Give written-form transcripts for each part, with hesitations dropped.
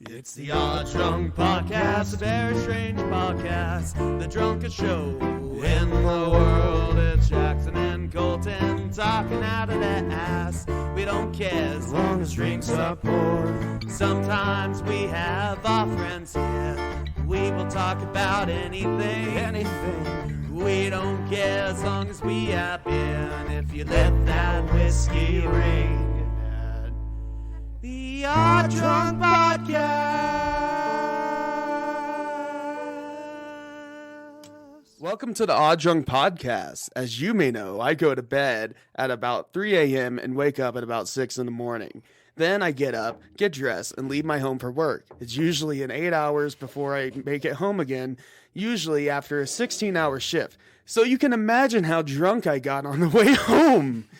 It's the Odd Drunk Podcast, a very strange podcast, the drunkest show in the world. It's Jackson and Colton talking out of their ass. We don't care as long as drinks are poured. Sometimes we have our friends here. We will talk about anything. We don't care as long as we have beer. And if you let that whiskey ring. The Odd Drunk Podcast. Welcome to the Odd Drunk Podcast. As you may know, I go to bed at about 3 a.m. and wake up at about 6 in the morning. Then I get up, get dressed, and leave my home for work. It's usually in 8 hours before I make it home again, usually after a 16-hour shift. So you can imagine how drunk I got on the way home.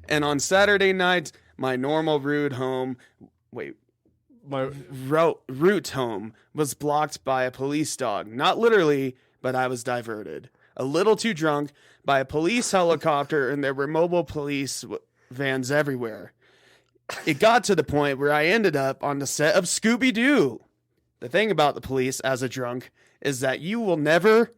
And on Saturday nights, my normal route home was blocked by a police dog. Not literally, but I was diverted. A little too drunk by a police helicopter, and there were mobile police vans everywhere. It got to the point where I ended up on the set of Scooby-Doo. The thing about the police as a drunk is that you will never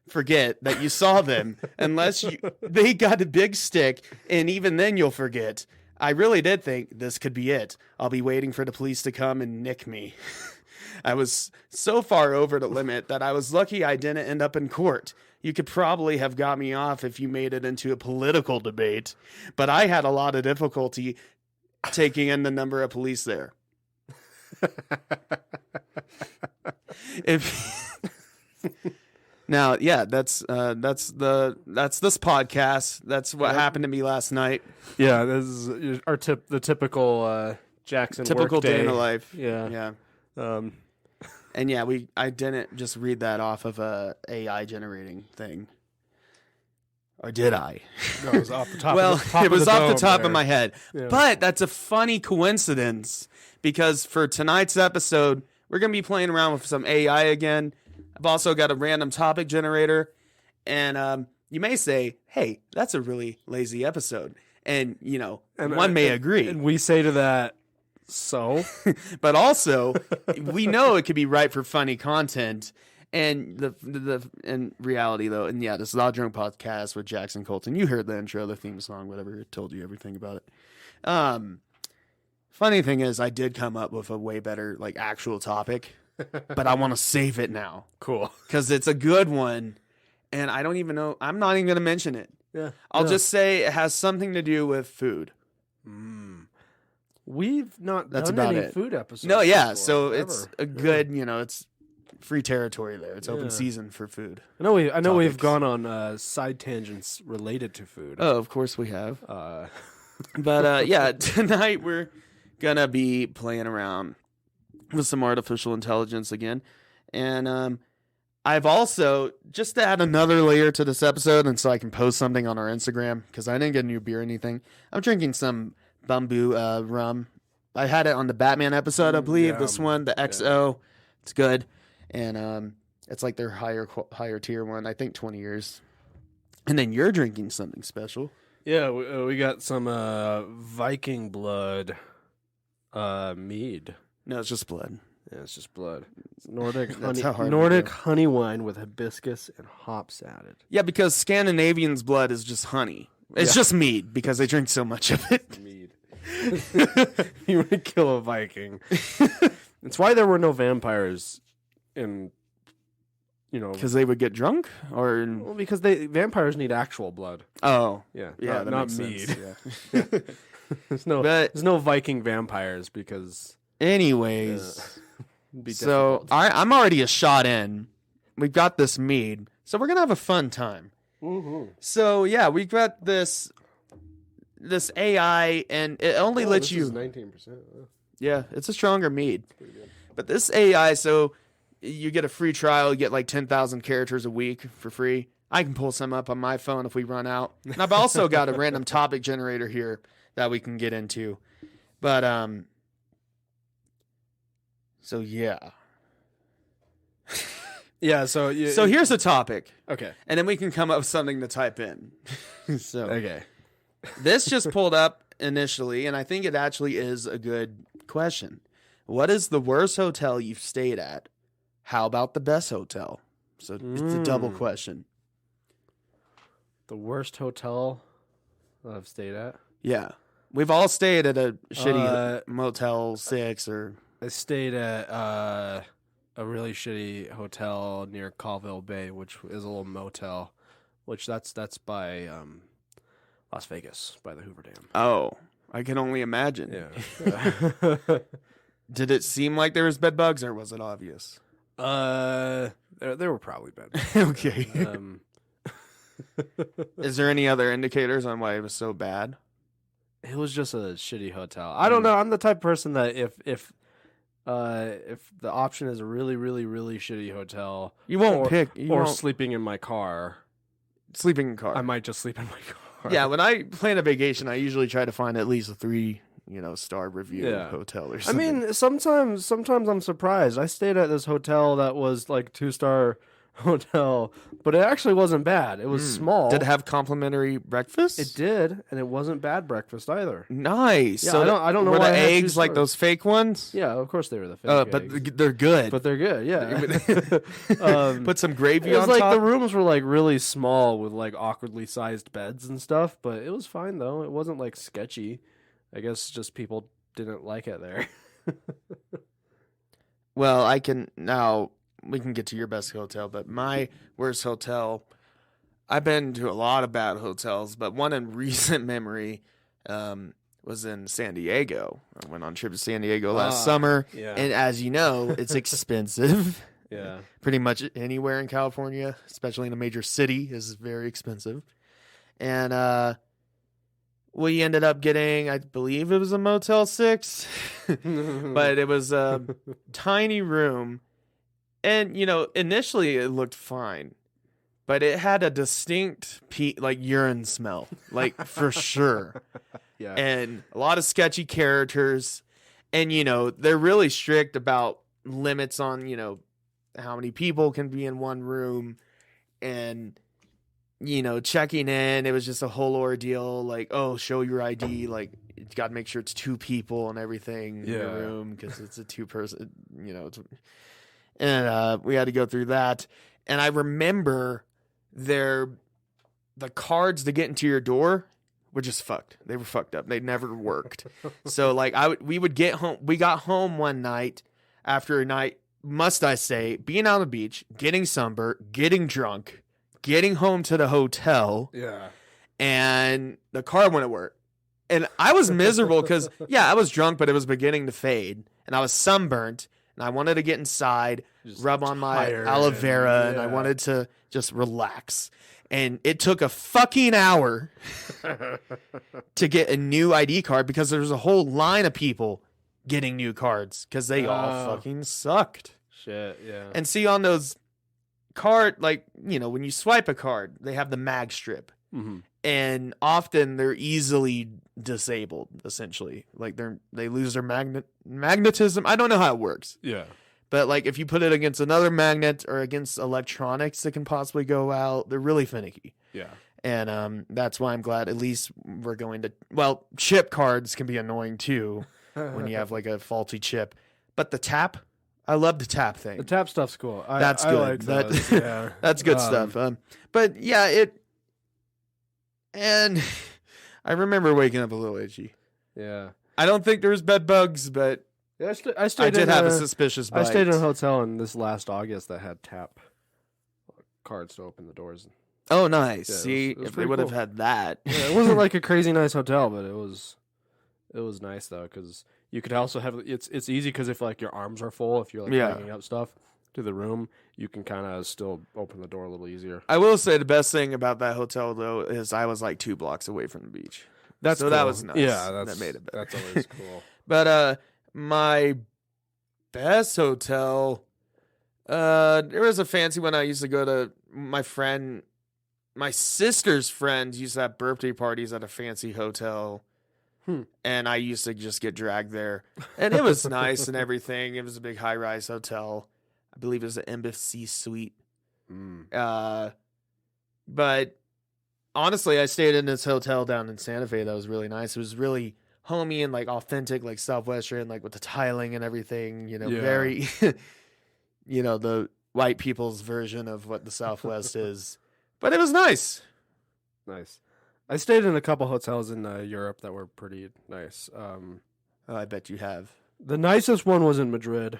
forget that you saw them unless they got a big stick, and even then you'll forget. I really did think this could be it. I'll be waiting for the police to come and nick me. I was so far over the limit that I was lucky I didn't end up in court. You could probably have got me off if you made it into a political debate, but I had a lot of difficulty taking in the number of police there. Now, yeah, that's this podcast. That's what happened to me last night. Yeah, this is the typical Jackson typical work day in the life. Yeah. And yeah, I didn't just read that off of a AI generating thing. Or did I? No, it was off the top. Well, it was off the top there. of my head. Yeah. But that's a funny coincidence because for tonight's episode, we're going to be playing around with some AI again. I've also got a random topic generator, and you may say, hey, that's a really lazy episode. And, one may agree. And we say to that, so? But also, we know it could be right for funny content. And the in reality, though, and yeah, this is Odd Drunk Podcast with Jackson Colton. You heard the intro, the theme song, whatever. It told you everything about it. Funny thing is, I did come up with a way better, actual topic. But I want to save it now. Cool. Because it's a good one, and I don't even know. I'm not even going to mention it. Yeah. I'll just say it has something to do with food. We've not done any food episodes. No, yeah. Before, so ever. It's a good, it's free territory there. It's open season for food. I know we've gone on side tangents related to food. Oh, of course we have. But yeah, tonight we're going to be playing around with some artificial intelligence again. And I've also, just to add another layer to this episode, and so I can post something on our Instagram, because I didn't get a new beer or anything, I'm drinking some bamboo rum. I had it on the Batman episode, I believe. This one, the XO, it's good. And it's like their higher tier one, I think 20 years. And then you're drinking something special. Yeah, we got some Viking blood mead. No, it's just blood. Yeah, it's just blood. It's Nordic honey wine with hibiscus and hops added. Yeah, because Scandinavians' blood is just honey. It's just mead because they drink so much of it. Mead. You would kill a Viking. It's why there were no vampires in, because they would get drunk, or because vampires need actual blood. Oh, yeah, that not makes mead. Sense, yeah. There's no Viking vampires because. Anyways, so I'm already a shot in. We've got this mead, so we're gonna have a fun time. Mm-hmm. So yeah, we've got this AI, and it only lets you 19%. Yeah, it's a stronger mead. Pretty good. But this AI, so you get a free trial, you get 10,000 characters a week for free. I can pull some up on my phone if we run out. And I've also got a random topic generator here that we can get into. But so yeah. Yeah, so here's a topic. Okay. And then we can come up with something to type in. Okay. This just pulled up initially, and I think it actually is a good Question. What is the worst hotel you've stayed at? How about the best hotel? So it's a double question. The worst hotel that I've stayed at? Yeah. We've all stayed at a shitty Motel 6 or... I stayed at a really shitty hotel near Colville Bay, which is a little motel, which that's by Las Vegas, by the Hoover Dam. Oh, I can only imagine. Yeah. Did it seem like there was bed bugs, or was it obvious? There were probably bed bugs. Okay. Um, Is there any other indicators on why it was so bad? It was just a shitty hotel. I don't know. I'm the type of person that if the option is a really, really, really shitty hotel, You won't pick... You or won't, sleeping in my car, sleeping in car. I might just sleep in my car. Yeah, when I plan a vacation, I usually try to find at least a 3-star review hotel or I something. mean, sometimes I'm surprised. I stayed at this hotel that was like 2-star hotel, but it actually wasn't bad. It was small. Did it have complimentary breakfast? It did, and it wasn't bad breakfast either. Nice. Yeah, So I don't know were why the I had eggs 2 like stars. those fake ones? Yeah, of course they were the fake But eggs. they're good. But they're good, yeah. Put some gravy It was on like top. the rooms were like really small with like awkwardly sized beds and stuff, but it was fine though. It wasn't like sketchy. I guess just people didn't like it there. Well, we can get to your best hotel, but my worst hotel, I've been to a lot of bad hotels, but one in recent memory was in San Diego. I went on a trip to San Diego last summer, Yeah. and as you know, it's expensive. Yeah. Pretty much anywhere in California, especially in a major city, is very expensive. And we ended up getting, I believe it was a Motel 6, but it was a tiny room. And, initially it looked fine, but it had a distinct urine smell, like for sure. Yeah. And a lot of sketchy characters. And, they're really strict about limits on, how many people can be in one room. And, checking in, it was just a whole ordeal. Like, oh, show your ID. Like, you got to make sure it's 2 people and everything in your room because it's a 2-person, And we had to go through that. And I remember the cards to get into your door were just fucked. They were fucked up. They never worked. So we would get home. We got home one night after a night, must I say, being on the beach, getting sunburned, getting drunk, getting home to the hotel. Yeah. And the car wouldn't work. And I was miserable because, I was drunk, but it was beginning to fade. And I was sunburnt. And I wanted to get inside, Just rub on my tired aloe vera, and I wanted to just relax. And it took a fucking hour to get a new ID card because there was a whole line of people getting new cards because they all fucking sucked. Shit, yeah. And see, on those card, when you swipe a card, they have the mag strip. Mm-hmm. And often they're easily disabled, essentially. Like they lose their magnetism. I don't know how it works. Yeah. But if you put it against another magnet or against electronics that can possibly go out, they're really finicky. Yeah. And that's why I'm glad at least we're going to... Well, chip cards can be annoying too when you have a faulty chip. But the tap, I love the tap thing. The tap stuff's cool. That's good. I like those, yeah. That's good stuff. But yeah, and I remember waking up a little itchy. Yeah. I don't think there's bed bugs, but I stayed I did in have a suspicious bite. I stayed in a hotel in this last August that had tap cards to open the doors. Oh, nice. Yeah, See, it was if they pretty would have cool. had that. Yeah, it wasn't like a crazy nice hotel, but it was nice though because you could also have it's easy because if your arms are full, if you're bringing up stuff to the room, you can kind of still open the door a little easier. I will say the best thing about that hotel though is I was 2 blocks away from the beach. That's so cool. that was nice. Yeah, that made it better. That's always cool. But my best hotel, there was a fancy one I used to go to. My sister's friends used to have birthday parties at a fancy hotel. And I used to just get dragged there. And it was nice and everything. It was a big high-rise hotel. I believe it was an Embassy Suite. But honestly, I stayed in this hotel down in Santa Fe that was really nice. It was really homey and like authentic, like Southwestern, like with the tiling and everything. You know, Yeah. very, you know, the white people's version of what the Southwest is. But it was nice. Nice. I stayed in a couple hotels in Europe that were pretty nice. Oh, I bet you have. The nicest one was in Madrid.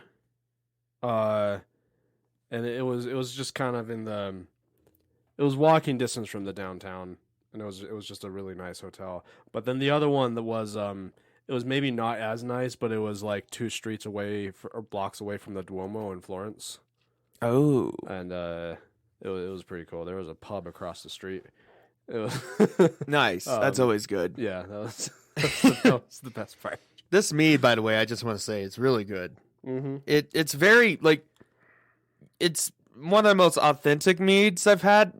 And it was just kind of it was walking distance from the downtown, and it was just a really nice hotel. But then the other one that was it was maybe not as nice, but it was like 2 streets away or blocks away from the Duomo in Florence. Oh, And it was pretty cool. There was a pub across the street. It was nice. That's always good. Yeah, that was the best part. This mead, by the way, I just want to say it's really good. Mm-hmm. It's very like it's one of the most authentic meads I've had.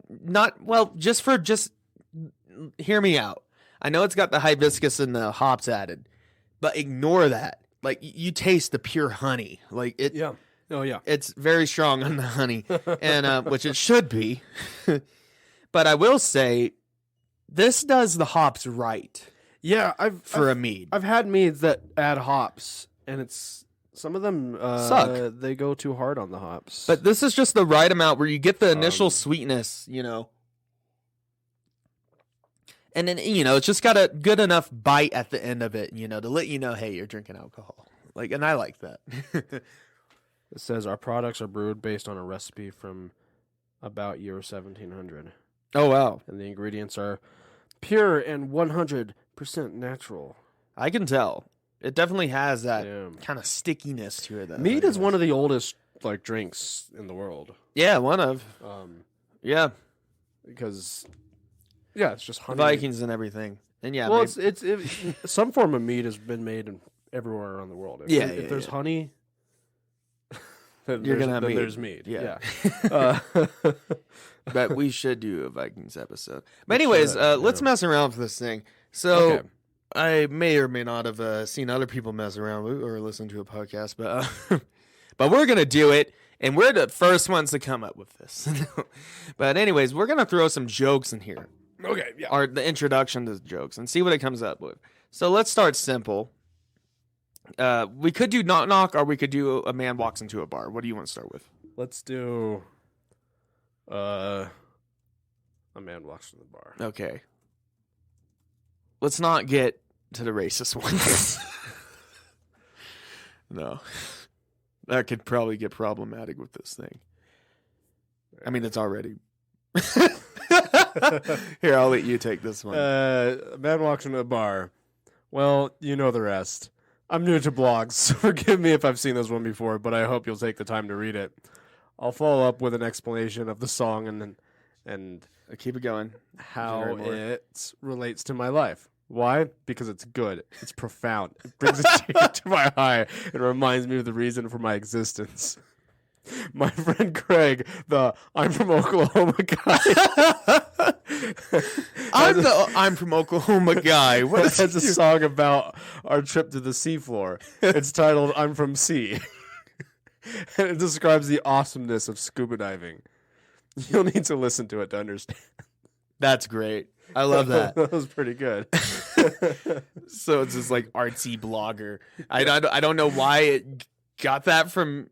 Just hear me out. I know it's got the hibiscus and the hops added, but ignore that. Like you taste the pure honey. Like it. Yeah. Oh yeah. It's very strong on the honey, and which it should be. But I will say, this does the hops right. Yeah, a mead. I've had meads that add hops, and it's some of them suck. They go too hard on the hops. But this is just the right amount where you get the initial sweetness, you know. And then, you know, it's just got a good enough bite at the end of it, you know, to let you know, hey, you're drinking alcohol. Like, and I like that. It says our products are brewed based on a recipe from about year 1700. Oh, wow. And the ingredients are pure and 100% natural. I can tell. It definitely has that kind of stickiness to it. Mead is one of the oldest like drinks in the world. Yeah, one of. Yeah. Because it's just honey. Vikings and everything. And yeah, well, it's some form of mead has been made everywhere around the world. If there's honey, then you're gonna have mead. There's mead. Yeah. But we should do a Vikings episode. But anyways, let's mess around with this thing. So okay. I may or may not have seen other people mess around with or listen to a podcast, but we're gonna do it, and we're the first ones to come up with this. But anyways, we're gonna throw some jokes in here. Okay, yeah. Or the introduction to the jokes and see what it comes up with. So let's start simple. We could do knock knock, or we could do a man walks into a bar. What do you want to start with? Let's do a man walks to the bar. Okay. Let's not get to the racist ones. No. That could probably get problematic with this thing. I mean, it's already. Here, I'll let you take this one. A man walks into a bar. Well, you know the rest. I'm new to blogs, so forgive me if I've seen this one before, but I hope you'll take the time to read it. I'll follow up with an explanation of the song and keep it going. How it relates to my life. Why? Because it's good. It's profound. It brings a tear to my eye. It reminds me of the reason for my existence. My friend Craig, I'm from Oklahoma guy. I'm from Oklahoma guy. What is It's a song about our trip to the seafloor. It's titled I'm from Sea. And it describes the awesomeness of scuba diving. You'll need to listen to it to understand. That's great. I love that. That was pretty good. So it's this like artsy blogger. I don't know why it got that from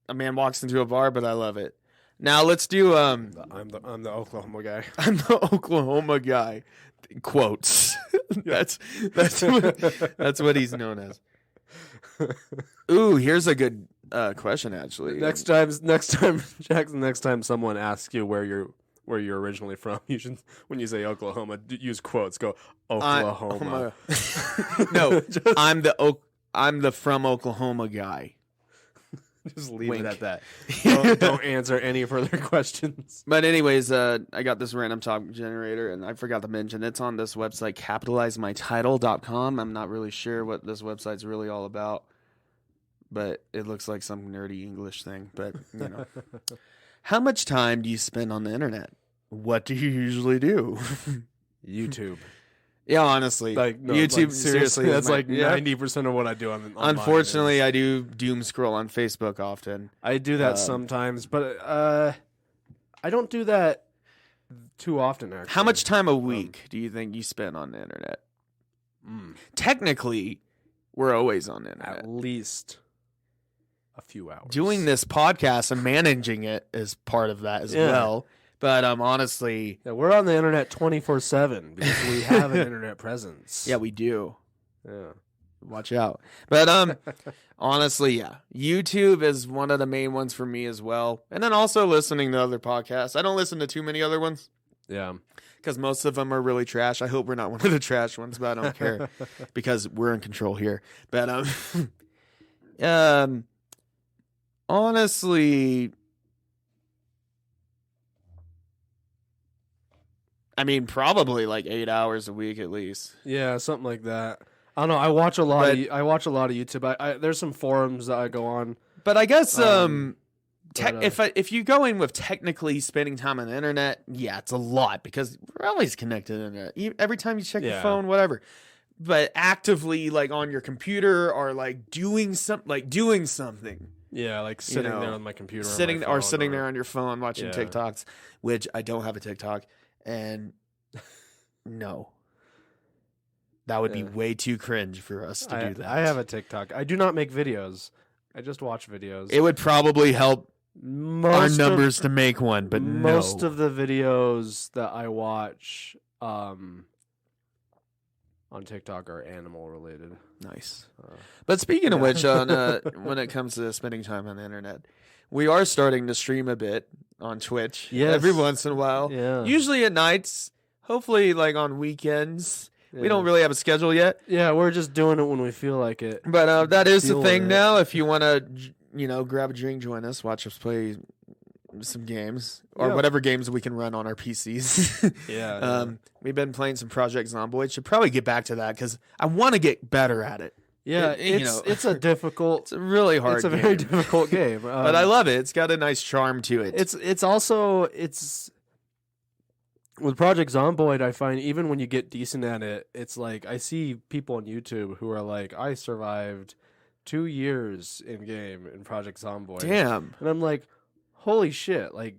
a man walks into a bar, but I love it. Now let's do I'm the Oklahoma guy. I'm the Oklahoma guy. Quotes. that's what he's known as. Ooh, here's a good question actually. Next time, Jackson. Next time someone asks you where you're originally from, you should, when you say Oklahoma, use quotes. Go Oklahoma. No, I'm the from Oklahoma guy. Just leave Wink. it at that. Don't answer any further questions. But anyways, I got this random talk generator, and I forgot to mention it's on this website, capitalizemytitle.com. I'm not really sure what this website's really all about, but it looks like some nerdy English thing. But, you know. How much time do you spend on the internet? What do you usually do? YouTube. Yeah, honestly. YouTube, seriously. That's 90% of what I do on Unfortunately, I do doom scroll on Facebook often. I do that sometimes, but I don't do that too often, actually. How much time a week do you think you spend on the internet? Technically, we're always on the internet. At least a few hours. Doing this podcast and managing it is part of that as well. But honestly... Yeah, we're on the internet 24/7 because we have an internet presence. Yeah, we do. Yeah. Watch out. But honestly, yeah. YouTube is one of the main ones for me as well. And then also listening to other podcasts. I don't listen to too many other ones. Yeah. Because most of them are really trash. I hope we're not one of the trash ones, but I don't care. Because we're in control here. But honestly... I mean, probably like 8 hours a week at least. Yeah, something like that. I don't know. I watch a lot of YouTube. There's some forums that I go on. But I guess if you go in with technically spending time on the internet, yeah, it's a lot because we're always connected to the internet. Every time you check your phone, whatever. But actively, like on your computer or like doing something. Yeah, like sitting there on my computer, sitting there on your phone watching TikToks, which I don't have a TikTok. And no, that would be way too cringe for us to do that. I have a TikTok. I do not make videos. I just watch videos. It would probably help our numbers to make one, but most of the videos that I watch on TikTok are animal related. Nice. But speaking of which, when it comes to spending time on the internet, we are starting to stream a bit on Twitch every once in a while. Yeah. Usually at nights, hopefully like on weekends. Yeah. We don't really have a schedule yet. Yeah, we're just doing it when we feel like it. But that is the thing now. If you want to, grab a drink, join us, watch us play some games or whatever games we can run on our PCs. We've been playing some Project Zomboid. Should probably get back to that because I want to get better at it. Yeah, it's a difficult. It's a really hard. It's a game. very difficult game, but I love it. It's got a nice charm to it. It's also with Project Zomboid. I find even when you get decent at it, it's like I see people on YouTube who are like, I survived 2 years in game in Project Zomboid. Damn, and I'm like, holy shit, like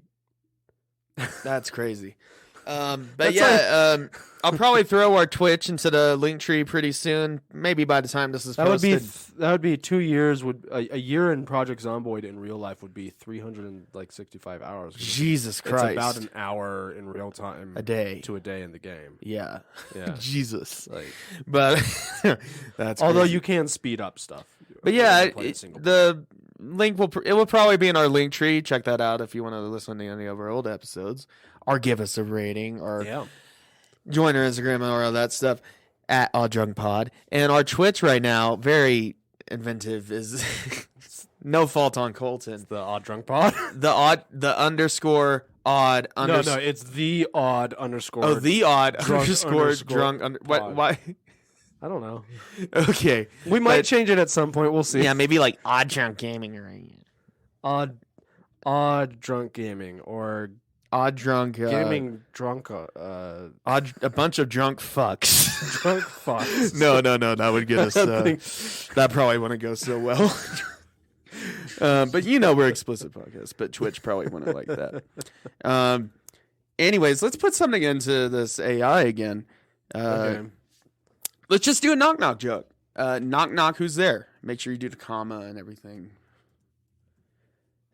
that's crazy. But I'll probably throw our Twitch into the Linktree pretty soon. Maybe by the time this is posted. That would be 2 years. A year in Project Zomboid in real life would be 365 hours. Jesus Christ! It's about an hour in real time a day to a day in the game. Yeah. Jesus. Like, but that's although crazy. You can speed up stuff. But yeah, the link will probably be in our Linktree. Check that out if you want to listen to any of our old episodes. Or give us a rating, or join our Instagram and all that stuff at Odd Drunk Pod. And our Twitch right now, very inventive, is no fault on Colton. It's the Odd Drunk Pod. the underscore odd. No, it's the odd underscore. Oh, the odd underscore drunk. Why? I don't know. Okay, we might change it at some point. We'll see. Yeah, maybe like Odd Drunk Gaming, right? Odd Drunk Gaming or. Odd drunk gaming drunk a bunch of drunk fucks. Drunk fucks. No, that would get us that probably wouldn't go so well. But we're explicit podcasts, but Twitch probably wouldn't like that. Anyways, let's put something into this AI again. Okay. Let's just do a knock knock joke. Knock knock, who's there? Make sure you do the comma and everything.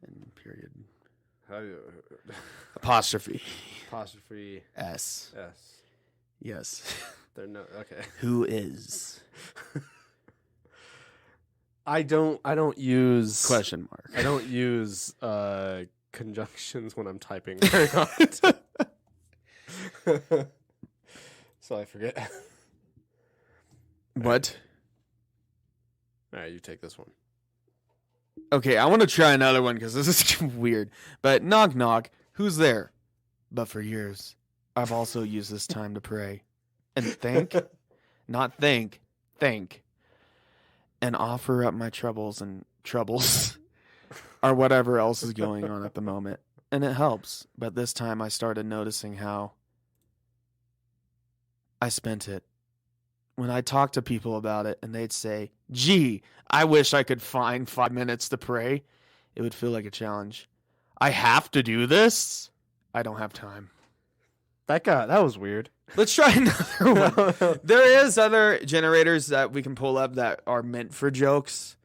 And period. How do you Apostrophe S. Yes. They're no okay. Who is? I don't use question mark. I don't use conjunctions when I'm typing very hard. So I forget. What? All right, you take this one. Okay, I want to try another one because this is weird. But knock knock, who's there? But for years, I've also used this time to pray and think, not think, and offer up my troubles or whatever else is going on at the moment. And it helps. But this time I started noticing how I spent it. When I talk to people about it and they'd say, gee, I wish I could find 5 minutes to pray, it would feel like a challenge. I have to do this. I don't have time. That was weird. Let's try another one. There is other generators that we can pull up that are meant for jokes.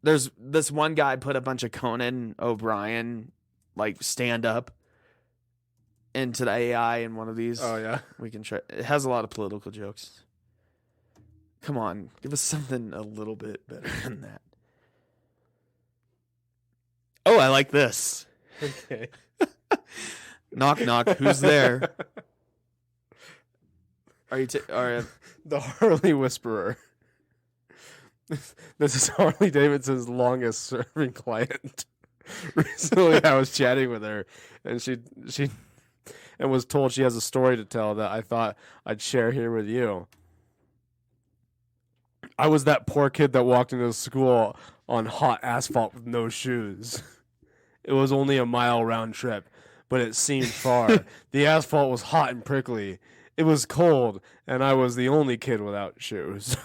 There's this one guy put a bunch of Conan O'Brien like stand up into the AI in one of these. Oh yeah. We can try. It has a lot of political jokes. Come on, give us something a little bit better than that. Oh, I like this. Okay. Knock knock. Who's there? Are you? The Harley Whisperer. This is Harley Davidson's longest serving client. Recently, I was chatting with her, and she and was told she has a story to tell that I thought I'd share here with you. I was that poor kid that walked into school on hot asphalt with no shoes. It was only a mile round trip, but it seemed far. The asphalt was hot and prickly. It was cold, and I was the only kid without shoes.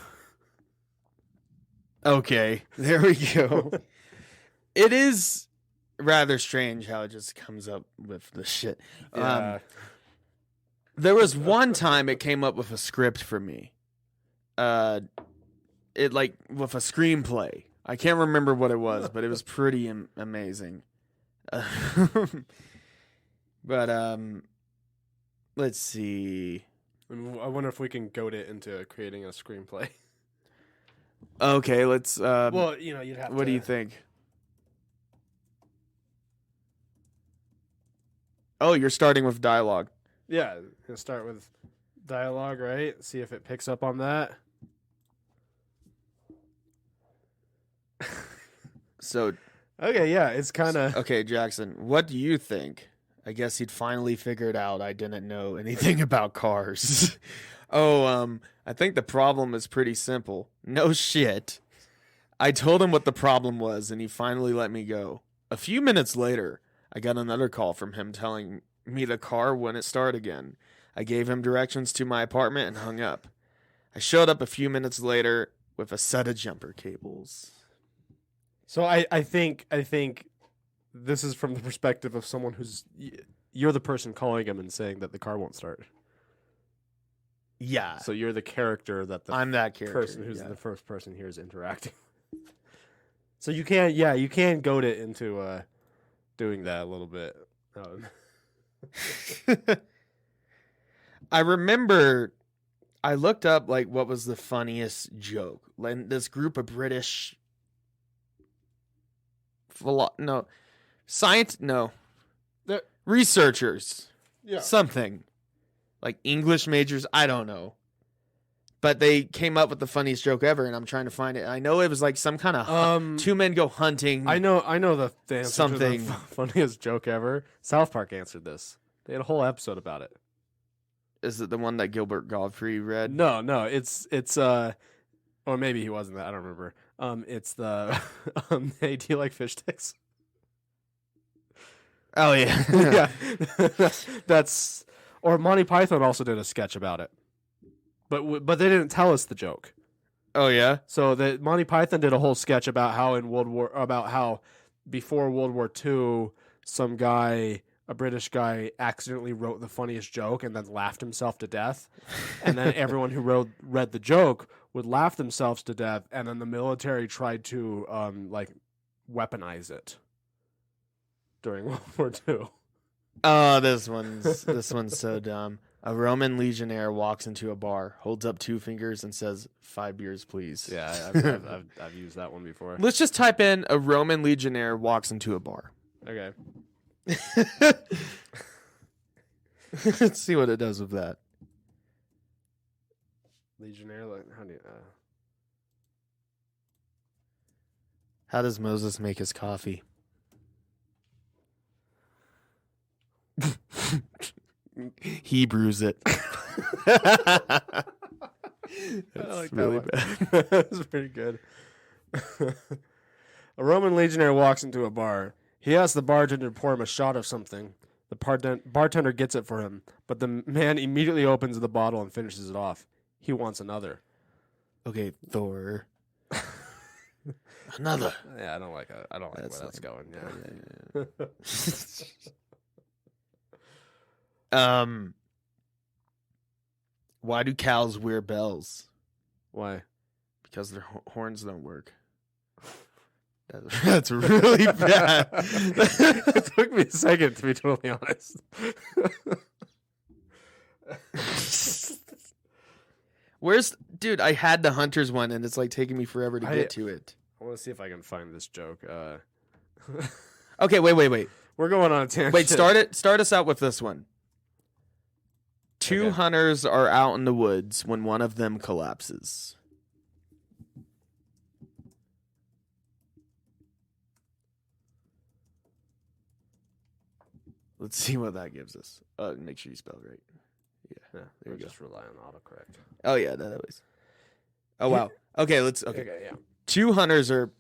Okay, there we go. It is rather strange how it just comes up with the shit. Yeah. There was one time it came up with a script for me. It like with a screenplay. I can't remember what it was, but it was pretty amazing. But let's see. I wonder if we can goad it into creating a screenplay. Okay, let's. Well, you'd have. What do you think? Oh, you're starting with dialogue. Yeah, gonna start with dialogue, right? See if it picks up on that. So. Okay, yeah, it's kind of... Okay, Jackson, what do you think? I guess he'd finally figured out I didn't know anything about cars. I think the problem is pretty simple. No shit. I told him what the problem was, and he finally let me go. A few minutes later, I got another call from him telling me the car wouldn't start again. I gave him directions to my apartment and hung up. I showed up a few minutes later with a set of jumper cables. So I think this is from the perspective of someone who's... You're the person calling him and saying that the car won't start. Yeah. So you're the character that the I'm that character, person who's the first person here is interacting. So you can goad it into doing that a little bit. I remember I looked up like what was the funniest joke. Like this group of British researchers. Yeah. Something. Like English majors, I don't know. But they came up with the funniest joke ever, and I'm trying to find it. I know it was like some kind of two men go hunting. I know the answer something. to the funniest joke ever. South Park answered this. They had a whole episode about it. Is it the one that Gilbert Godfrey read? No, it's or maybe he wasn't that. I don't remember. It's the hey, do you like fish sticks? Oh yeah, yeah. That's or Monty Python also did a sketch about it, but they didn't tell us the joke. Oh yeah. So the Monty Python did a whole sketch about how before World War II, some guy, a British guy, accidentally wrote the funniest joke and then laughed himself to death, and then everyone who read the joke would laugh themselves to death, and then the military tried to weaponize it during World War II. Oh, this one's so dumb. A Roman legionnaire walks into a bar, holds up 2 fingers, and says, 5 beers, please. Yeah, I've used that one before. Let's just type in a Roman legionnaire walks into a bar. Okay. Let's see what it does with that. Legionnaire, like, how does Moses make his coffee? He brews it. I like really that bad. That's pretty good. A Roman legionnaire walks into a bar. He asks the bartender to pour him a shot of something. The bartender gets it for him, but the man immediately opens the bottle and finishes it off. He wants another. Okay, Thor. Another. Yeah, I don't like where that's going. Yeah. Why do cows wear bells? Why? Because their horns don't work. That's really bad. It took me a second, to be totally honest. Dude, I had the Hunters one, and it's like taking me forever to get to it. I want to see if I can find this joke. Okay, wait. We're going on a tangent. Wait, start us out with this one. Two hunters are out in the woods when one of them collapses. Let's see what that gives us. Make sure you spell it right. Yeah, there you go. Just rely on autocorrect. Oh yeah, that always. Oh wow. Okay. Yeah. Two hunters are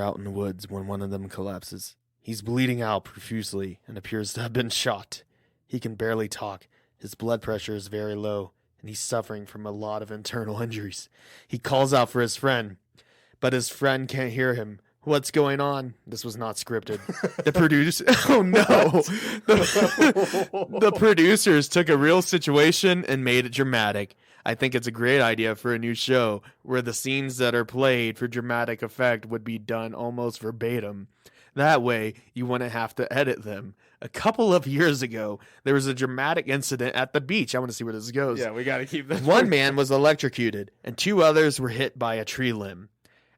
out in the woods when one of them collapses. He's bleeding out profusely and appears to have been shot. He can barely talk. His blood pressure is very low, and he's suffering from a lot of internal injuries. He calls out for his friend, but his friend can't hear him. What's going on? This was not scripted. The producer... Oh, no. The producers took a real situation and made it dramatic. I think it's a great idea for a new show where the scenes that are played for dramatic effect would be done almost verbatim. That way, you wouldn't have to edit them. A couple of years ago, there was a dramatic incident at the beach. I want to see where this goes. Yeah, we got to keep this. One man was electrocuted, and two others were hit by a tree limb.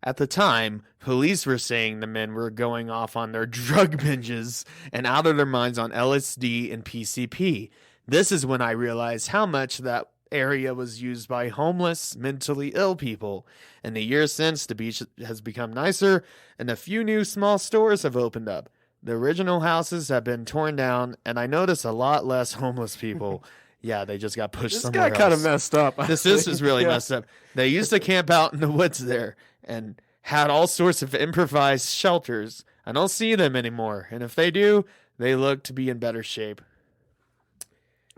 At the time, police were saying the men were going off on their drug binges and out of their minds on LSD and PCP. This is when I realized how much that area was used by homeless, mentally ill people. In the years since, the beach has become nicer, and a few new small stores have opened up. The original houses have been torn down, and I noticed a lot less homeless people. Yeah, they just got pushed somewhere else. This got kind of messed up. This is really messed up. They used to camp out in the woods there and had all sorts of improvised shelters. I don't see them anymore, and if they do, they look to be in better shape.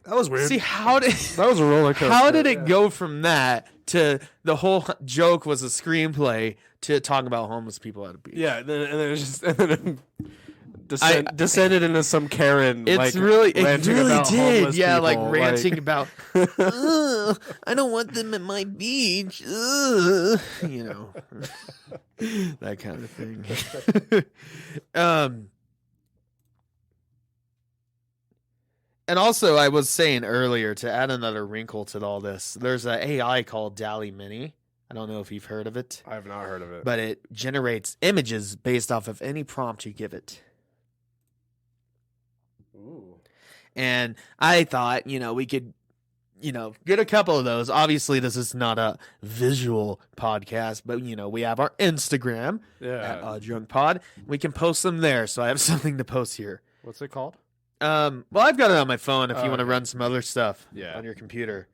That was weird. See, that was a roller coaster. How did it go from that to the whole joke was a screenplay to talking about homeless people at a beach? Yeah, and then it was just descended into some Karen. It really did. Yeah, like ranting about. I don't want them at my beach. You know, that kind of thing. And also, I was saying earlier, to add another wrinkle to all this, there's an AI called DALL-E Mini. I don't know if you've heard of it. I have not heard of it. But it generates images based off of any prompt you give it. Ooh. And I thought, we could, get a couple of those. Obviously, this is not a visual podcast, but, we have our Instagram at Drunk Pod. We can post them there, so I have something to post here. What's it called? Well, I've got it on my phone if you want to run some other stuff on your computer.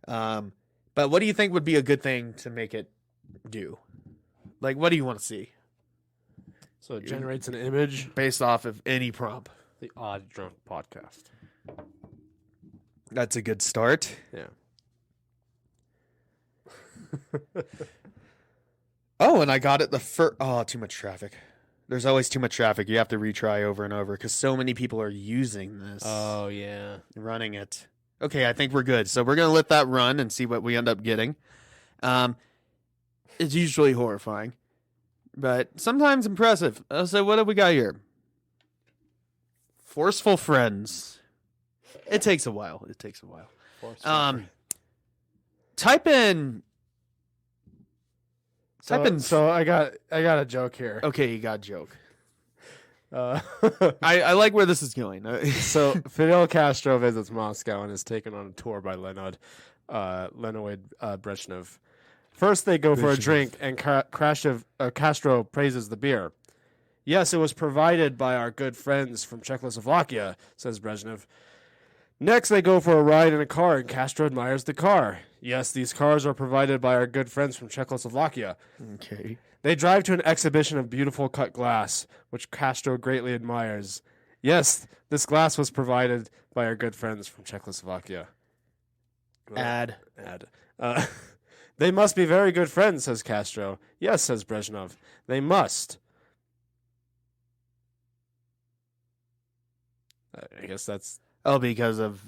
But what do you think would be a good thing to make it do? Like, what do you want to see? So it generates an image based off of any prompt. The Odd Drunk Podcast. That's a good start. Yeah. Oh, and I got it the first... Oh, too much traffic. There's always too much traffic. You have to retry over and over because so many people are using this. Oh, yeah. Running it. Okay, I think we're good. So we're going to let that run and see what we end up getting. It's usually horrifying, but sometimes impressive. So what have we got here? Forceful friends. It takes a while. Type in... So I got a joke here. Okay, you got a joke. I like where this is going. So Fidel Castro visits Moscow and is taken on a tour by Leonid Brezhnev. First, they go for a drink, and Castro praises the beer. Yes, it was provided by our good friends from Czechoslovakia, says Brezhnev. Next, they go for a ride in a car, and Castro admires the car. Yes, these cars are provided by our good friends from Czechoslovakia. Okay. They drive to an exhibition of beautiful cut glass, which Castro greatly admires. Yes, this glass was provided by our good friends from Czechoslovakia. Ad. They must be very good friends, says Castro. Yes, says Brezhnev. They must. I guess that's Oh, because of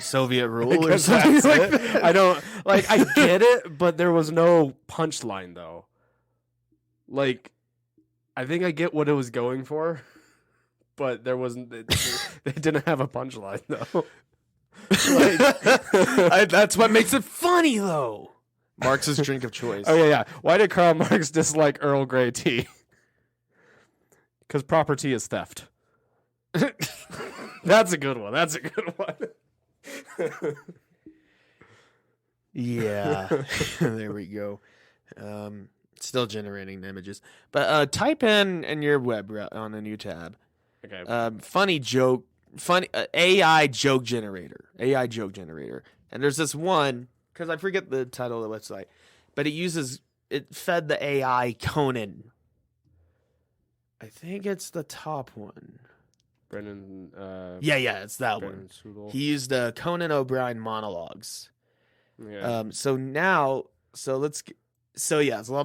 Soviet rule or Because something that's like it. that? I don't like. I get it, but there was no punchline though. Like, I think I get what it was going for, but there wasn't. They didn't have a punchline though. That's what makes it funny, though. Marx's drink of choice. Oh yeah. Why did Karl Marx dislike Earl Grey tea? Because proper tea is theft. That's a good one. That's a good one. Yeah. There we go. Still generating the images. But type in your web on a new tab. Okay. Funny joke. AI joke generator. AI joke generator. And there's this one, because I forget the title of the website, but it fed the AI Conan. I think it's the top one. Brennan. Yeah, it's that Brennan one. Sudol. He used Conan O'Brien monologues. Yeah. It's a lot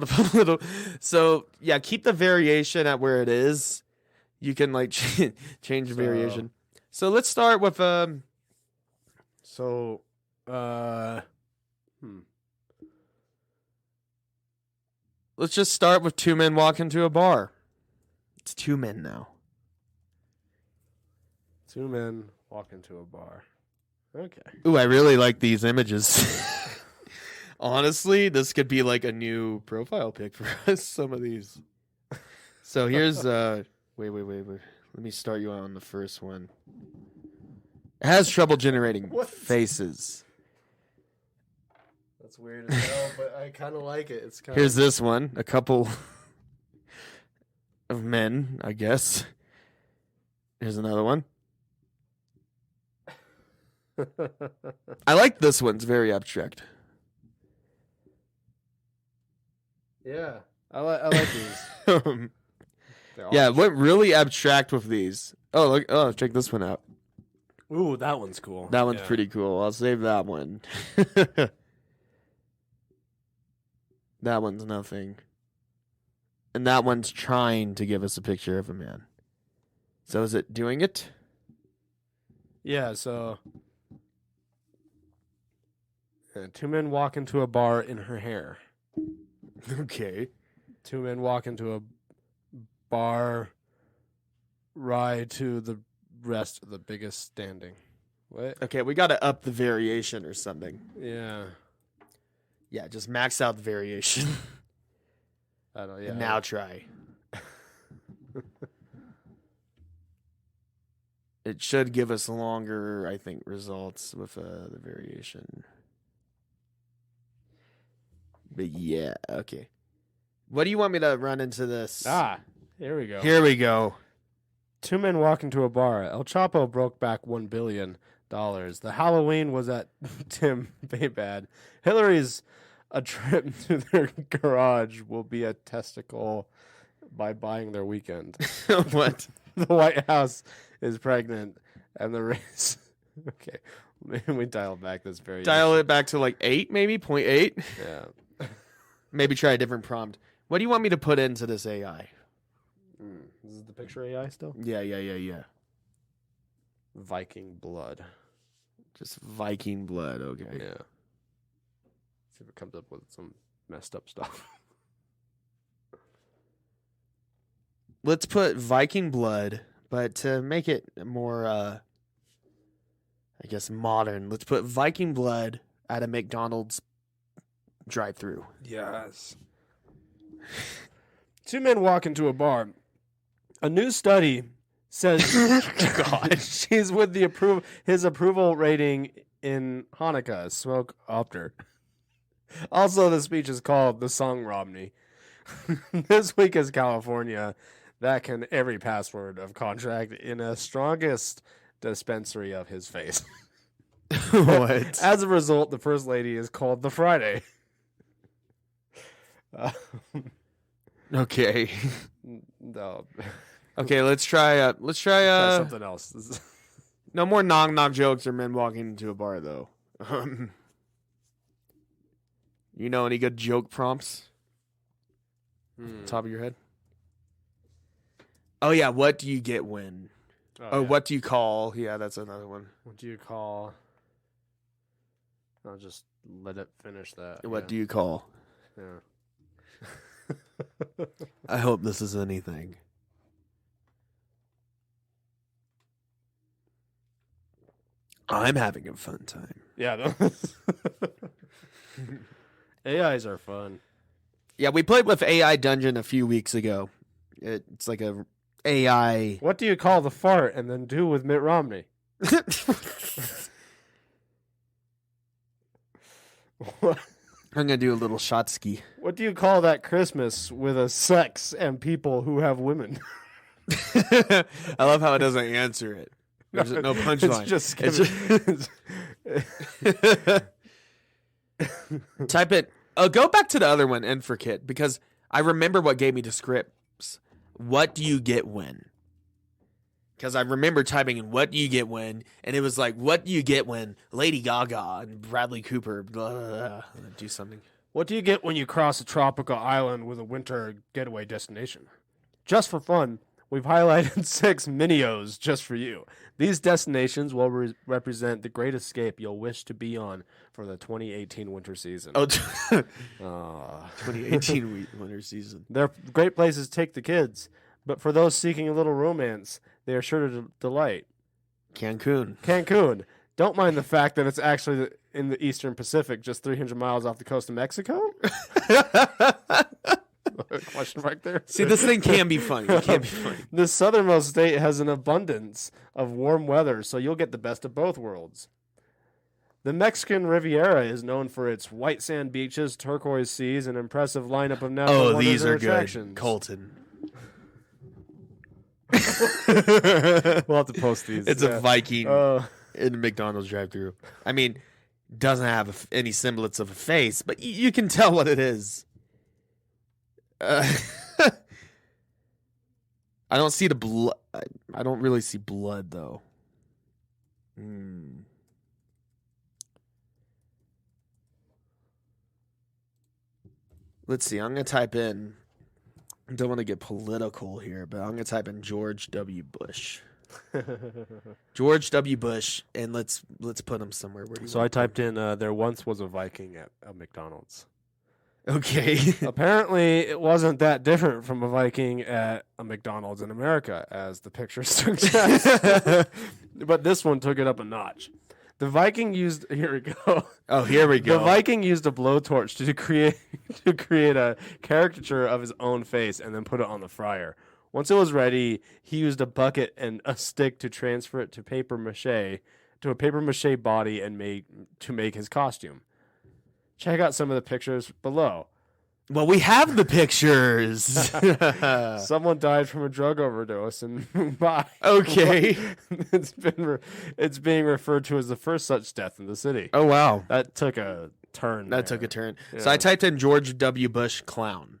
of little. So yeah, keep the variation at where it is. You can like change the variation. So let's start with Let's just start with two men walk into a bar. It's two men now. Two men walk into a bar. Okay. Ooh, I really like these images. Honestly, this could be like a new profile pic for us, some of these. So here's wait. Let me start you on the first one. It has trouble generating faces. That's weird as hell, but I kind of like it. It's kind Here's this one. A couple of men, I guess. Here's another one. I like this one. It's very abstract. Yeah, I like these. Yeah, it went really abstract with these. Oh, look! Oh, check this one out. Ooh, that one's cool. That one's pretty cool. I'll save that one. That one's nothing. And that one's trying to give us a picture of a man. So is it doing it? Yeah, so two men walk into a bar in her hair. Okay. Two men walk into a bar, ride to the rest of the biggest standing. What? Okay, we got to up the variation or something. Yeah. Yeah, just max out the variation. I don't. Yeah. And now try. It should give us longer, I think, results with the variation. But yeah, okay. What do you want me to run into this? Here we go. Here we go. Two men walk into a bar. El Chapo broke back $1 billion. The Halloween was at Tim Baybad. Hillary's a trip to their garage will be a testicle by buying their weekend. What? The White House is pregnant, and the race. Okay, maybe we dial back this very. Dial it back to like 8, maybe 0.8. Yeah. Maybe try a different prompt. What do you want me to put into this AI? This is the picture AI still. Yeah. Viking blood. Just Viking blood. Okay. Yeah. See if it comes up with some messed up stuff. Let's put Viking blood, but to make it more, I guess, modern, let's put Viking blood at a McDonald's drive-through. Yes. Two men walk into a bar. A new study says God, she's with the his approval rating in Hanukkah. Smoke after. Also, the speech is called The Song Romney. This week is California. That can every password of contract in a strongest dispensary of his face. What? As a result, the first lady is called the Friday. Okay. No. Okay, let's try Try something else. No more knock jokes or men walking into a bar though. You know any good joke prompts? Top of your head? Oh yeah, what do you get when? Oh, yeah. what do you call? Yeah, that's another one. What do you call? I'll just let it finish that. What do you call? Yeah. I hope this is anything. I'm having a fun time. Yeah. AIs are fun. Yeah, we played with AI Dungeon a few weeks ago. It's like a AI. What do you call the fart and then do with Mitt Romney? What? I'm gonna do a little shot ski. What do you call that Christmas with a sex and people who have women? I love how it doesn't answer it. There's no punchline. Type it. Go back to the other one, N for Kit, because I remember what gave me the scripts. What do you get when? Because I remember typing in "What do you get when," and it was like, "What do you get when Lady Gaga and Bradley Cooper blah, blah, blah, do something?" What do you get when you cross a tropical island with a winter getaway destination? Just for fun, we've highlighted 6 mini-O's just for you. These destinations will represent the great escape you'll wish to be on for the 2018 winter season. Oh, 2018 winter season. They're great places to take the kids, but for those seeking a little romance, they are sure to delight. Cancun. Don't mind the fact that it's actually in the Eastern Pacific, just 300 miles off the coast of Mexico. Question mark there. See, this thing can be funny. It can be funny. The southernmost state has an abundance of warm weather, so you'll get the best of both worlds. The Mexican Riviera is known for its white sand beaches, turquoise seas, and impressive lineup of natural wonders these and are attractions. good. Colton. We'll have to post these. It's a Viking in a McDonald's drive-thru. I mean, doesn't have any semblance of a face, but you can tell what it is. I don't see the blood. I don't really see blood, though. Let's see. I'm going to type in. I don't want to get political here, but I'm going to type in George W. Bush. George W. Bush, and let's put him somewhere. Where I typed in, there once was a Viking at a McDonald's. Okay. Apparently, it wasn't that different from a Viking at a McDonald's in America, as the picture suggests. But this one took it up a notch. The Viking used... Here we go. Oh, here we go. The Viking used a blowtorch to create a caricature of his own face and then put it on the fryer. Once it was ready, he used a bucket and a stick to transfer it to a paper mache body and make his costume. Check out some of the pictures below. Well, we have the pictures. Someone died from a drug overdose in Mumbai. Okay. It's being referred to as the first such death in the city. Oh, wow. That took a turn. Yeah. So I typed in George W. Bush clown.